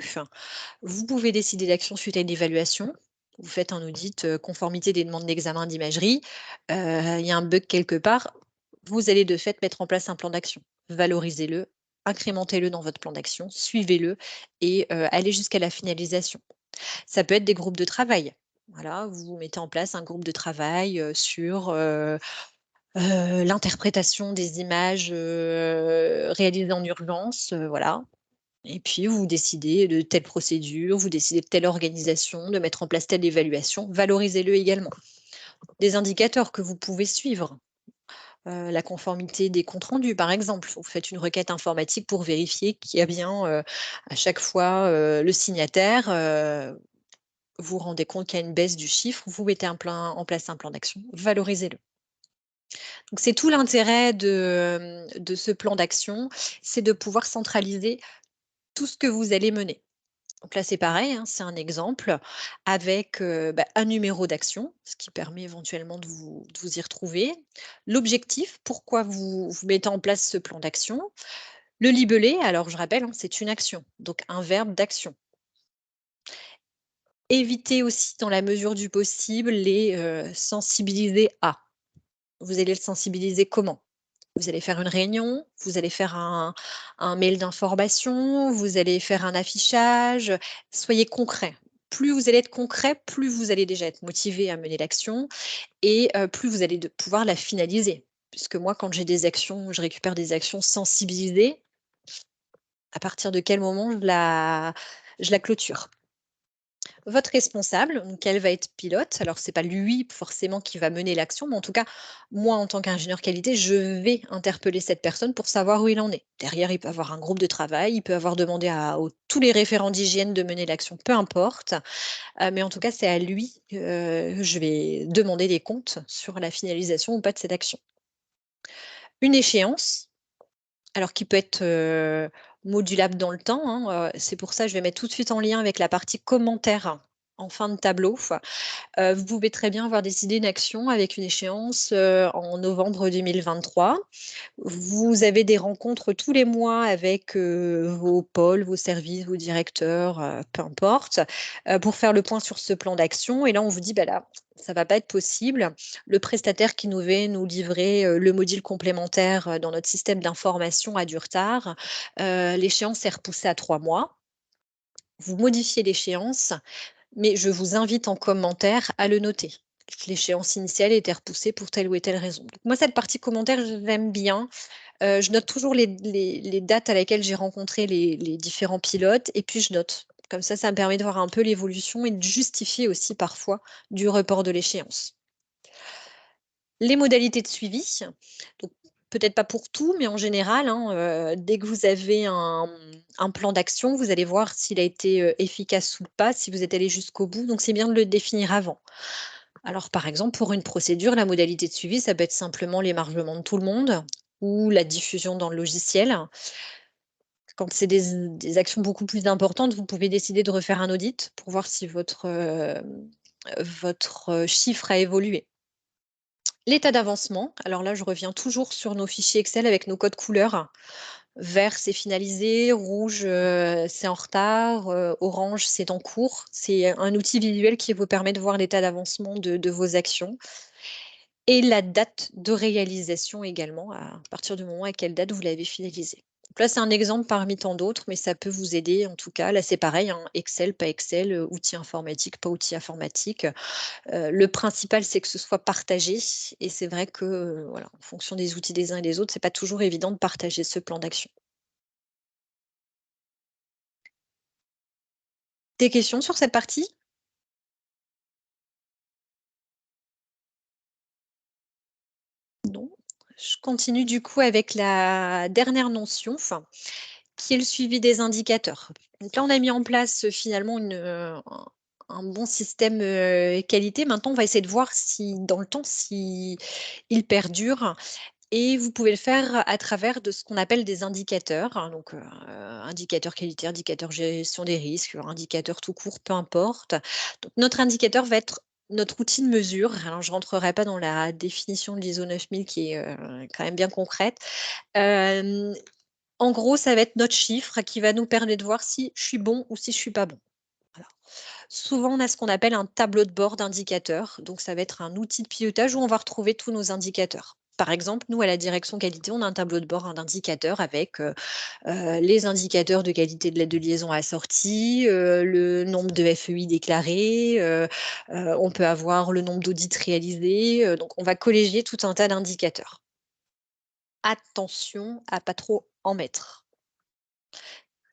Vous pouvez décider d'action suite à une évaluation. Vous faites un audit, conformité des demandes d'examen d'imagerie, il y a un bug quelque part, vous allez de fait mettre en place un plan d'action. Valorisez-le, incrémentez-le dans votre plan d'action, suivez-le et allez jusqu'à la finalisation. Ça peut être des groupes de travail. Voilà, vous mettez en place un groupe de travail sur l'interprétation des images réalisées en urgence, voilà. Et puis, vous décidez de telle procédure, vous décidez de telle organisation, de mettre en place telle évaluation. Valorisez-le également. Des indicateurs que vous pouvez suivre. La conformité des comptes rendus, par exemple. Vous faites une requête informatique pour vérifier qu'il y a bien à chaque fois le signataire. Vous vous rendez compte qu'il y a une baisse du chiffre, vous mettez en place un plan d'action, valorisez-le. Donc, c'est tout l'intérêt de ce plan d'action, c'est de pouvoir centraliser tout ce que vous allez mener. Donc là, c'est pareil, hein, c'est un exemple avec un numéro d'action, ce qui permet éventuellement de vous y retrouver. L'objectif, pourquoi vous mettez en place ce plan d'action. Le libellé, alors je rappelle, hein, c'est une action, donc un verbe d'action. Évitez aussi, dans la mesure du possible, les sensibiliser à. Vous allez le sensibiliser comment? Vous allez faire une réunion, vous allez faire un mail d'information, vous allez faire un affichage. Soyez concret. Plus vous allez être concret, plus vous allez déjà être motivé à mener l'action et plus vous allez pouvoir la finaliser. Puisque moi, quand j'ai des actions, je récupère des actions sensibilisées, à partir de quel moment je la clôture? Votre responsable, donc elle va être pilote. Alors, c'est pas lui forcément qui va mener l'action, mais en tout cas, moi, en tant qu'ingénieur qualité, je vais interpeller cette personne pour savoir où il en est. Derrière, il peut avoir un groupe de travail, il peut avoir demandé à tous les référents d'hygiène de mener l'action, peu importe. Mais en tout cas, c'est à lui que je vais demander des comptes sur la finalisation ou pas de cette action. Une échéance, alors qui peut être modulable dans le temps, hein, c'est pour ça que je vais mettre tout de suite en lien avec la partie commentaires en fin de tableau. Vous pouvez très bien avoir décidé une action avec une échéance en novembre 2023. Vous avez des rencontres tous les mois avec vos pôles, vos services, vos directeurs, peu importe, pour faire le point sur ce plan d'action. Et là, on vous dit, bah là, ça ne va pas être possible. Le prestataire qui nous devait nous livrer le module complémentaire dans notre système d'information a du retard. L'échéance est repoussée à 3 mois. Vous modifiez l'échéance, mais je vous invite en commentaire à le noter. L'échéance initiale était repoussée pour telle ou telle raison. Donc moi, cette partie commentaire, je l'aime bien. Je note toujours les dates à laquelle j'ai rencontré les différents pilotes et puis je note. Comme ça me permet de voir un peu l'évolution et de justifier aussi parfois du report de l'échéance. Les modalités de suivi, donc peut-être pas pour tout, mais en général, hein, dès que vous avez un plan d'action, vous allez voir s'il a été efficace ou pas, si vous êtes allé jusqu'au bout. Donc, c'est bien de le définir avant. Alors, par exemple, pour une procédure, la modalité de suivi, ça peut être simplement l'émargement de tout le monde ou la diffusion dans le logiciel. Quand c'est des actions beaucoup plus importantes, vous pouvez décider de refaire un audit pour voir si votre chiffre a évolué. L'état d'avancement, alors là, je reviens toujours sur nos fichiers Excel avec nos codes couleurs. Vert, c'est finalisé, rouge, c'est en retard, orange, c'est en cours. C'est un outil visuel qui vous permet de voir l'état d'avancement de vos actions. Et la date de réalisation également, à partir du moment à quelle date vous l'avez finalisé. Donc là, c'est un exemple parmi tant d'autres, mais ça peut vous aider en tout cas. Là, c'est pareil, hein, Excel, pas Excel, outil informatique, pas outil informatique. Le principal, c'est que ce soit partagé et c'est vrai que, voilà, en fonction des outils des uns et des autres, c'est pas toujours évident de partager ce plan d'action. Des questions sur cette partie? Non. Je continue du coup avec la dernière notion, qui est le suivi des indicateurs. Donc là, on a mis en place finalement un bon système qualité. Maintenant, on va essayer de voir si dans le temps, si il perdure. Et vous pouvez le faire à travers de ce qu'on appelle des indicateurs, hein, donc indicateur qualité, indicateur gestion des risques, indicateur tout court, peu importe. Donc notre indicateur va être notre outil de mesure. Alors je ne rentrerai pas dans la définition de l'ISO 9000 qui est quand même bien concrète. En gros, ça va être notre chiffre qui va nous permettre de voir si je suis bon ou si je suis pas bon. Voilà. Souvent, on a ce qu'on appelle un tableau de bord d'indicateurs. Donc, ça va être un outil de pilotage où on va retrouver tous nos indicateurs. Par exemple, nous, à la direction qualité, on a un tableau de bord d'indicateurs avec les indicateurs de qualité de l'aide de liaison assortie, le nombre de FEI déclarés, on peut avoir le nombre d'audits réalisés. Donc, on va colléger tout un tas d'indicateurs. Attention à pas trop en mettre.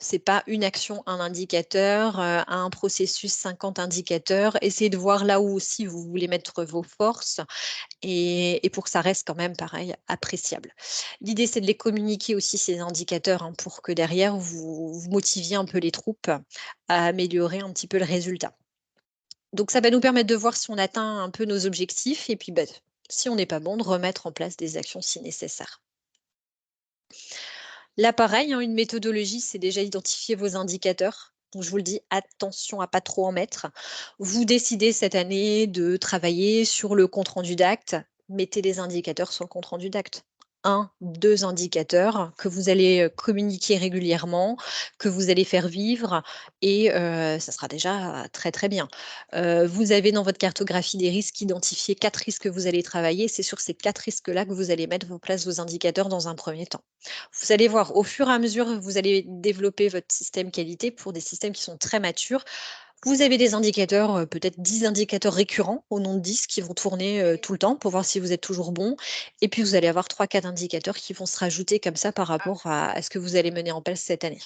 C'est pas une action, un indicateur, un processus, 50 indicateurs. Essayez de voir là où aussi vous voulez mettre vos forces et pour que ça reste quand même pareil, appréciable. L'idée, c'est de les communiquer aussi ces indicateurs hein, pour que derrière, vous motiviez un peu les troupes à améliorer un petit peu le résultat. Donc, ça va nous permettre de voir si on atteint un peu nos objectifs et puis si on n'est pas bon, de remettre en place des actions si nécessaire. Là, pareil, hein, une méthodologie, c'est déjà identifier vos indicateurs. Donc, je vous le dis, attention à pas trop en mettre. Vous décidez cette année de travailler sur le compte-rendu d'acte. Mettez des indicateurs sur le compte-rendu d'acte. 1, 2 indicateurs que vous allez communiquer régulièrement, que vous allez faire vivre et ça sera déjà très, très bien. Vous avez dans votre cartographie des risques identifiés 4 risques que vous allez travailler. C'est sur ces 4 risques-là que vous allez mettre en place vos indicateurs dans un premier temps. Vous allez voir, au fur et à mesure, vous allez développer votre système qualité pour des systèmes qui sont très matures. Vous avez des indicateurs, peut-être 10 indicateurs récurrents au nom de 10 qui vont tourner tout le temps pour voir si vous êtes toujours bon. Et puis, vous allez avoir 3-4 indicateurs qui vont se rajouter comme ça par rapport à ce que vous allez mener en place cette année.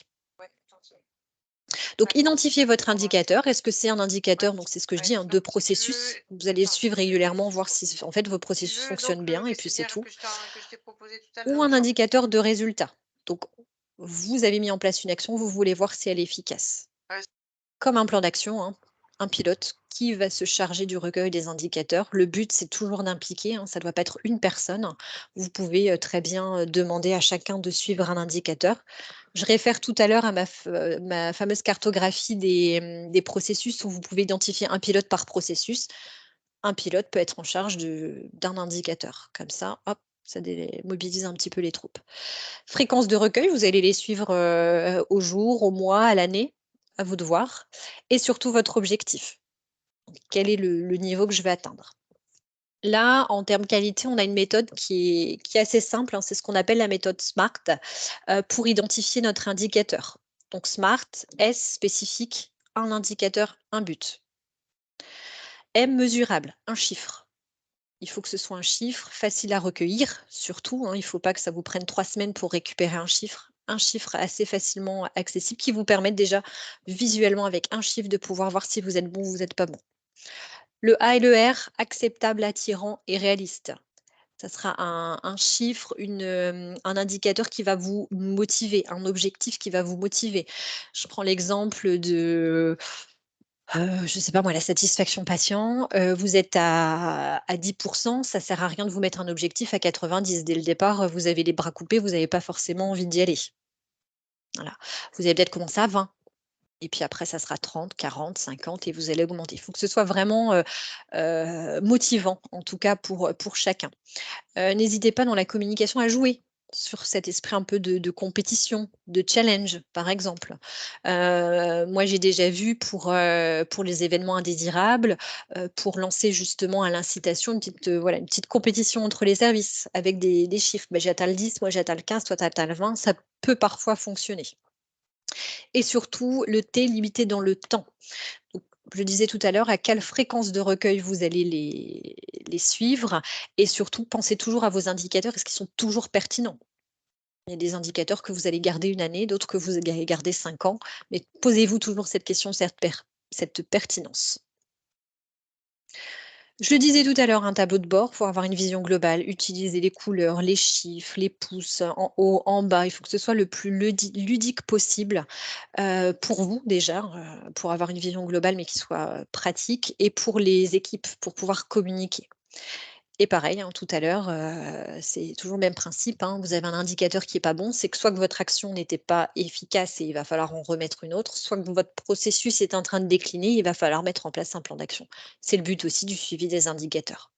Donc, identifiez votre indicateur. Est-ce que c'est un indicateur, donc c'est ce que je dis, de processus. Vous allez le suivre régulièrement, voir si en fait vos processus fonctionnent bien et puis c'est tout. Ou un indicateur de résultat. Donc, vous avez mis en place une action, vous voulez voir si elle est efficace. Comme un plan d'action, hein, un pilote qui va se charger du recueil des indicateurs. Le but, c'est toujours d'impliquer, ça ne doit pas être une personne. Vous pouvez très bien demander à chacun de suivre un indicateur. Je réfère tout à l'heure à ma fameuse cartographie des processus où vous pouvez identifier un pilote par processus. Un pilote peut être en charge d'un indicateur. Comme ça, hop, ça mobilise un petit peu les troupes. Fréquence de recueil, vous allez les suivre au jour, au mois, à l'année, à vous de voir. Et surtout votre objectif. Quel est le niveau que je vais atteindre? Là, en termes qualité, on a une méthode qui est assez simple, c'est ce qu'on appelle la méthode SMART pour identifier notre indicateur. Donc SMART, S spécifique, un indicateur, un but. M mesurable, un chiffre. Il faut que ce soit un chiffre facile à recueillir, surtout. Il ne faut pas que ça vous prenne 3 semaines pour récupérer un chiffre assez facilement accessible qui vous permette déjà visuellement avec un chiffre de pouvoir voir si vous êtes bon ou vous n'êtes pas bon. Le A et le R, acceptable, attirant et réaliste. Ça sera un chiffre, un indicateur qui va vous motiver, un objectif qui va vous motiver. Je prends l'exemple de je ne sais pas moi, la satisfaction patient, vous êtes à 10%, ça sert à rien de vous mettre un objectif à 90. Dès le départ, vous avez les bras coupés, vous n'avez pas forcément envie d'y aller. Voilà. Vous allez peut-être commencer à 20 et puis après ça sera 30, 40, 50 et vous allez augmenter. Il faut que ce soit vraiment, motivant, en tout cas pour chacun. N'hésitez pas dans la communication à jouer sur cet esprit un peu de compétition, de challenge, par exemple. Moi, j'ai déjà vu pour les événements indésirables, pour lancer justement à l'incitation une petite compétition entre les services avec des chiffres. J'atteins le 10, moi j'atteins le 15, toi tu atteins le 20, ça peut parfois fonctionner. Et surtout, le T limité dans le temps. Donc, je disais tout à l'heure, à quelle fréquence de recueil vous allez les suivre et surtout, pensez toujours à vos indicateurs. Est-ce qu'ils sont toujours pertinents? Il y a des indicateurs que vous allez garder une année, d'autres que vous allez garder 5 ans, mais posez-vous toujours cette question, cette pertinence. Je le disais tout à l'heure, un tableau de bord pour avoir une vision globale, utiliser les couleurs, les chiffres, les pouces en haut, en bas. Il faut que ce soit le plus ludique possible pour vous déjà, pour avoir une vision globale mais qui soit pratique et pour les équipes, pour pouvoir communiquer. Et pareil, tout à l'heure, c'est toujours le même principe, vous avez un indicateur qui n'est pas bon, c'est que soit que votre action n'était pas efficace et il va falloir en remettre une autre, soit que votre processus est en train de décliner, il va falloir mettre en place un plan d'action. C'est le but aussi du suivi des indicateurs.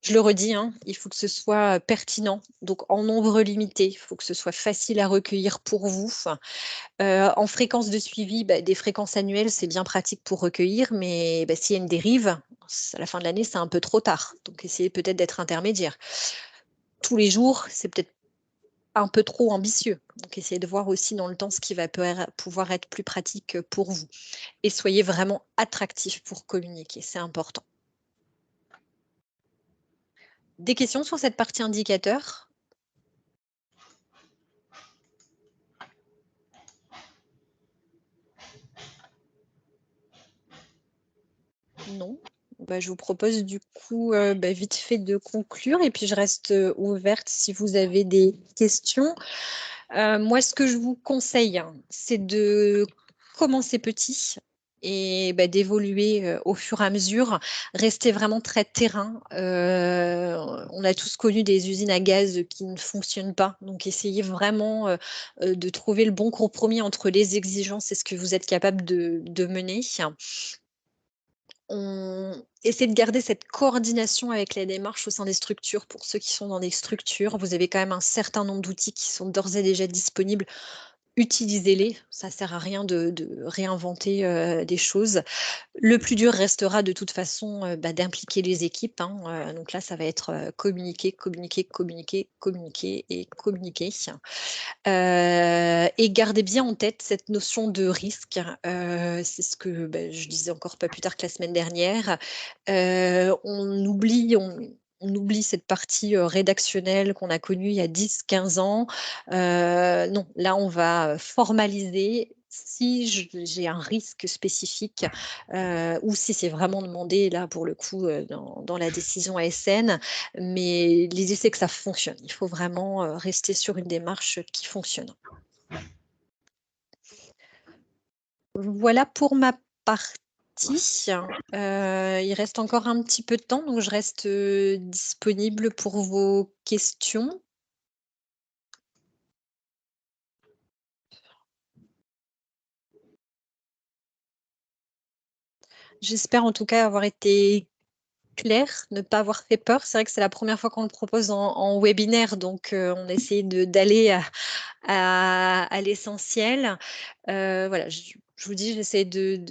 Je le redis, il faut que ce soit pertinent, donc en nombre limité, il faut que ce soit facile à recueillir pour vous. En fréquence de suivi, des fréquences annuelles, c'est bien pratique pour recueillir, mais s'il y a une dérive, à la fin de l'année, c'est un peu trop tard. Donc, essayez peut-être d'être intermédiaire. Tous les jours, c'est peut-être un peu trop ambitieux. Donc, essayez de voir aussi dans le temps ce qui va pouvoir être plus pratique pour vous. Et soyez vraiment attractif pour communiquer, c'est important. Des questions sur cette partie indicateur? Non. Bah, je vous propose du coup vite fait de conclure et puis je reste ouverte si vous avez des questions. Moi, ce que je vous conseille, c'est de commencer petit et d'évoluer au fur et à mesure. Rester vraiment très terrain. On a tous connu des usines à gaz qui ne fonctionnent pas. Donc, essayez vraiment de trouver le bon compromis entre les exigences et ce que vous êtes capable de mener. On essaie de garder cette coordination avec les démarches au sein des structures. Pour ceux qui sont dans des structures, vous avez quand même un certain nombre d'outils qui sont d'ores et déjà disponibles. Utilisez-les, ça ne sert à rien de réinventer des choses. Le plus dur restera de toute façon d'impliquer les équipes. Donc là, ça va être communiquer, communiquer, communiquer, communiquer et communiquer. Et gardez bien en tête cette notion de risque. C'est ce que je disais encore pas plus tard que la semaine dernière. On oublie cette partie rédactionnelle qu'on a connue il y a 10-15 ans. Non, là, on va formaliser. Si j'ai un risque spécifique ou si c'est vraiment demandé, là, pour le coup, dans la décision ASN. Mais l'idée, c'est que ça fonctionne. Il faut vraiment rester sur une démarche qui fonctionne. Voilà pour ma partie. Il reste encore un petit peu de temps, donc je reste disponible pour vos questions. J'espère en tout cas avoir été claire, ne pas avoir fait peur. C'est vrai que c'est la première fois qu'on le propose en webinaire, donc on essaie d'aller à l'essentiel. Voilà, je vous dis, j'essaie de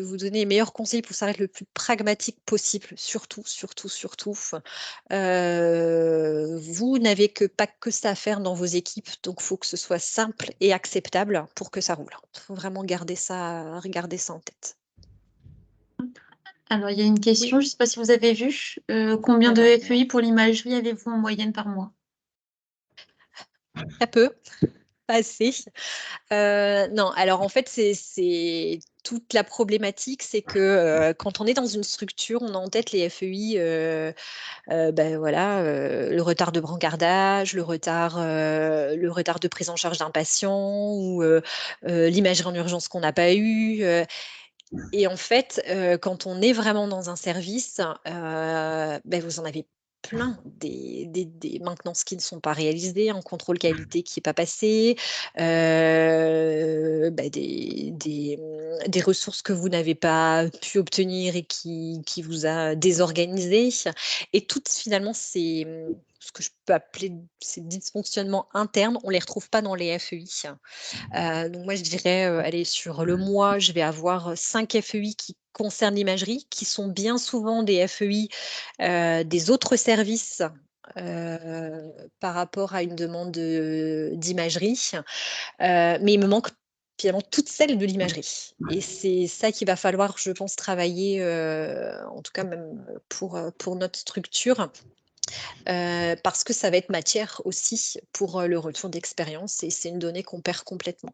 vous donner les meilleurs conseils pour que ça reste le plus pragmatique possible. Surtout, surtout, surtout. Vous n'avez pas que ça à faire dans vos équipes, donc il faut que ce soit simple et acceptable pour que ça roule. Il faut vraiment garder ça en tête. Alors, il y a une question, je ne sais pas si vous avez vu. Combien de FEI pour l'imagerie avez-vous en moyenne par mois? Très peu, pas assez. Non, alors en fait, c'est toute la problématique, c'est que quand on est dans une structure, on a en tête les FEI, le retard de brancardage, le retard de prise en charge d'un patient ou l'imagerie en urgence qu'on n'a pas eue. Et en fait, quand on est vraiment dans un service, vous en avez plein des maintenances qui ne sont pas réalisées, un contrôle qualité qui n'est pas passé, des ressources que vous n'avez pas pu obtenir et qui vous a désorganisé. Et toutes, finalement, ce que je peux appeler ces dysfonctionnements internes, on ne les retrouve pas dans les FEI. Donc moi, je dirais, allez, sur le mois, je vais avoir 5 FEI qui concernent l'imagerie, qui sont bien souvent des FEI des autres services par rapport à une demande d'imagerie. Mais il me manque finalement toutes celles de l'imagerie. Et c'est ça qu'il va falloir, je pense, travailler, en tout cas même pour notre structure. Parce que ça va être matière aussi pour le retour d'expérience et c'est une donnée qu'on perd complètement.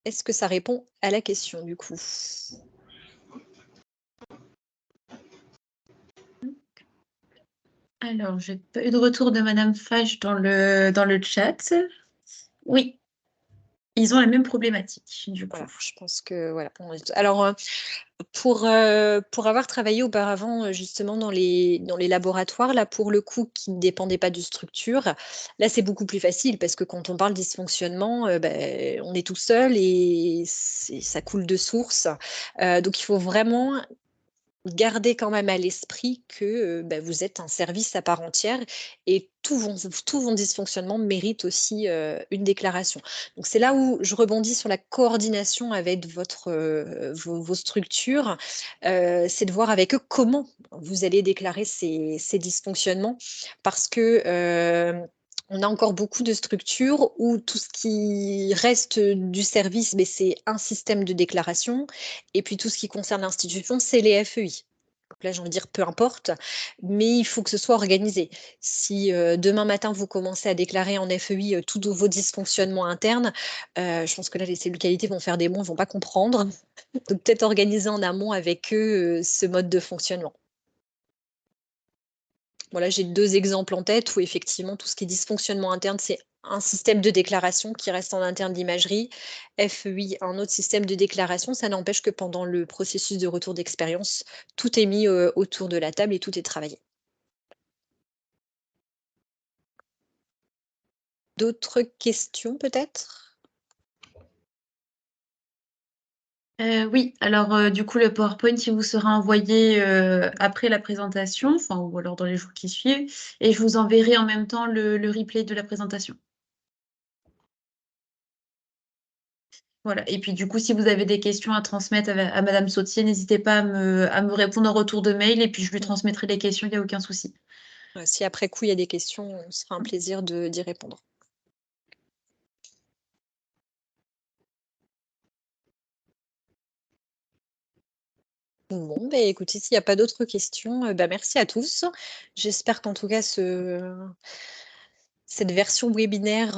Est-ce que ça répond à la question du coup? Alors, j'ai pas eu de retour de Madame Fage dans le chat. Oui, ils ont la même problématique, du coup. Voilà, je pense que voilà. Alors, pour avoir travaillé auparavant justement dans les laboratoires, là pour le coup qui ne dépendaient pas de structure, là c'est beaucoup plus facile parce que quand on parle dysfonctionnement, on est tout seul et ça coule de source. Donc il faut vraiment gardez quand même à l'esprit que vous êtes un service à part entière et tout vos dysfonctionnements méritent aussi une déclaration. Donc c'est là où je rebondis sur la coordination avec vos structures, c'est de voir avec eux comment vous allez déclarer ces dysfonctionnements parce que on a encore beaucoup de structures où tout ce qui reste du service, mais c'est un système de déclaration. Et puis tout ce qui concerne l'institution, c'est les FEI. Donc là, j'ai envie de dire peu importe, mais il faut que ce soit organisé. Si demain matin, vous commencez à déclarer en FEI tous vos dysfonctionnements internes, je pense que là, les cellules qualité vont faire des bons, ils ne vont pas comprendre. Donc peut-être organiser en amont avec eux ce mode de fonctionnement. Voilà, j'ai 2 exemples en tête où effectivement tout ce qui est dysfonctionnement interne, c'est un système de déclaration qui reste en interne d'imagerie. FEI, un autre système de déclaration. Ça n'empêche que pendant le processus de retour d'expérience, tout est mis autour de la table et tout est travaillé. D'autres questions peut-être? Oui, alors du coup, le PowerPoint, il vous sera envoyé après la présentation, enfin, ou alors dans les jours qui suivent, et je vous enverrai en même temps le replay de la présentation. Voilà, et puis du coup, si vous avez des questions à transmettre à Madame Sautier, n'hésitez pas à me répondre en retour de mail, et puis je lui transmettrai les questions, il n'y a aucun souci. Si après coup il y a des questions, ce sera un plaisir d'y répondre. Bon, écoutez, s'il n'y a pas d'autres questions, merci à tous. J'espère qu'en tout cas cette version webinaire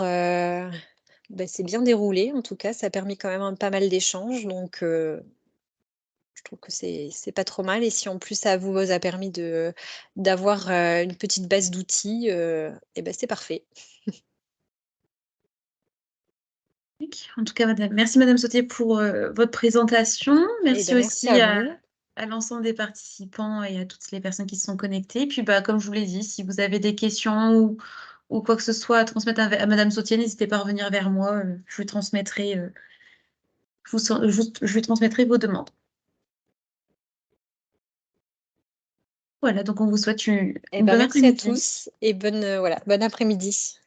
s'est bien déroulée. En tout cas, ça a permis quand même pas mal d'échanges. Donc, je trouve que c'est pas trop mal. Et si en plus, ça vous a permis d'avoir une petite base d'outils, c'est parfait. En tout cas, merci Madame Sautier pour votre présentation. Merci merci aussi à vous. à l'ensemble des participants et à toutes les personnes qui se sont connectées. Et puis, comme je vous l'ai dit, si vous avez des questions ou quoi que ce soit à transmettre à Madame Sautier, n'hésitez pas à revenir vers moi. Je lui transmettrai, je lui transmettrai vos demandes. Voilà, donc on vous souhaite une bonne merci à après-midi. tous et bon après-midi.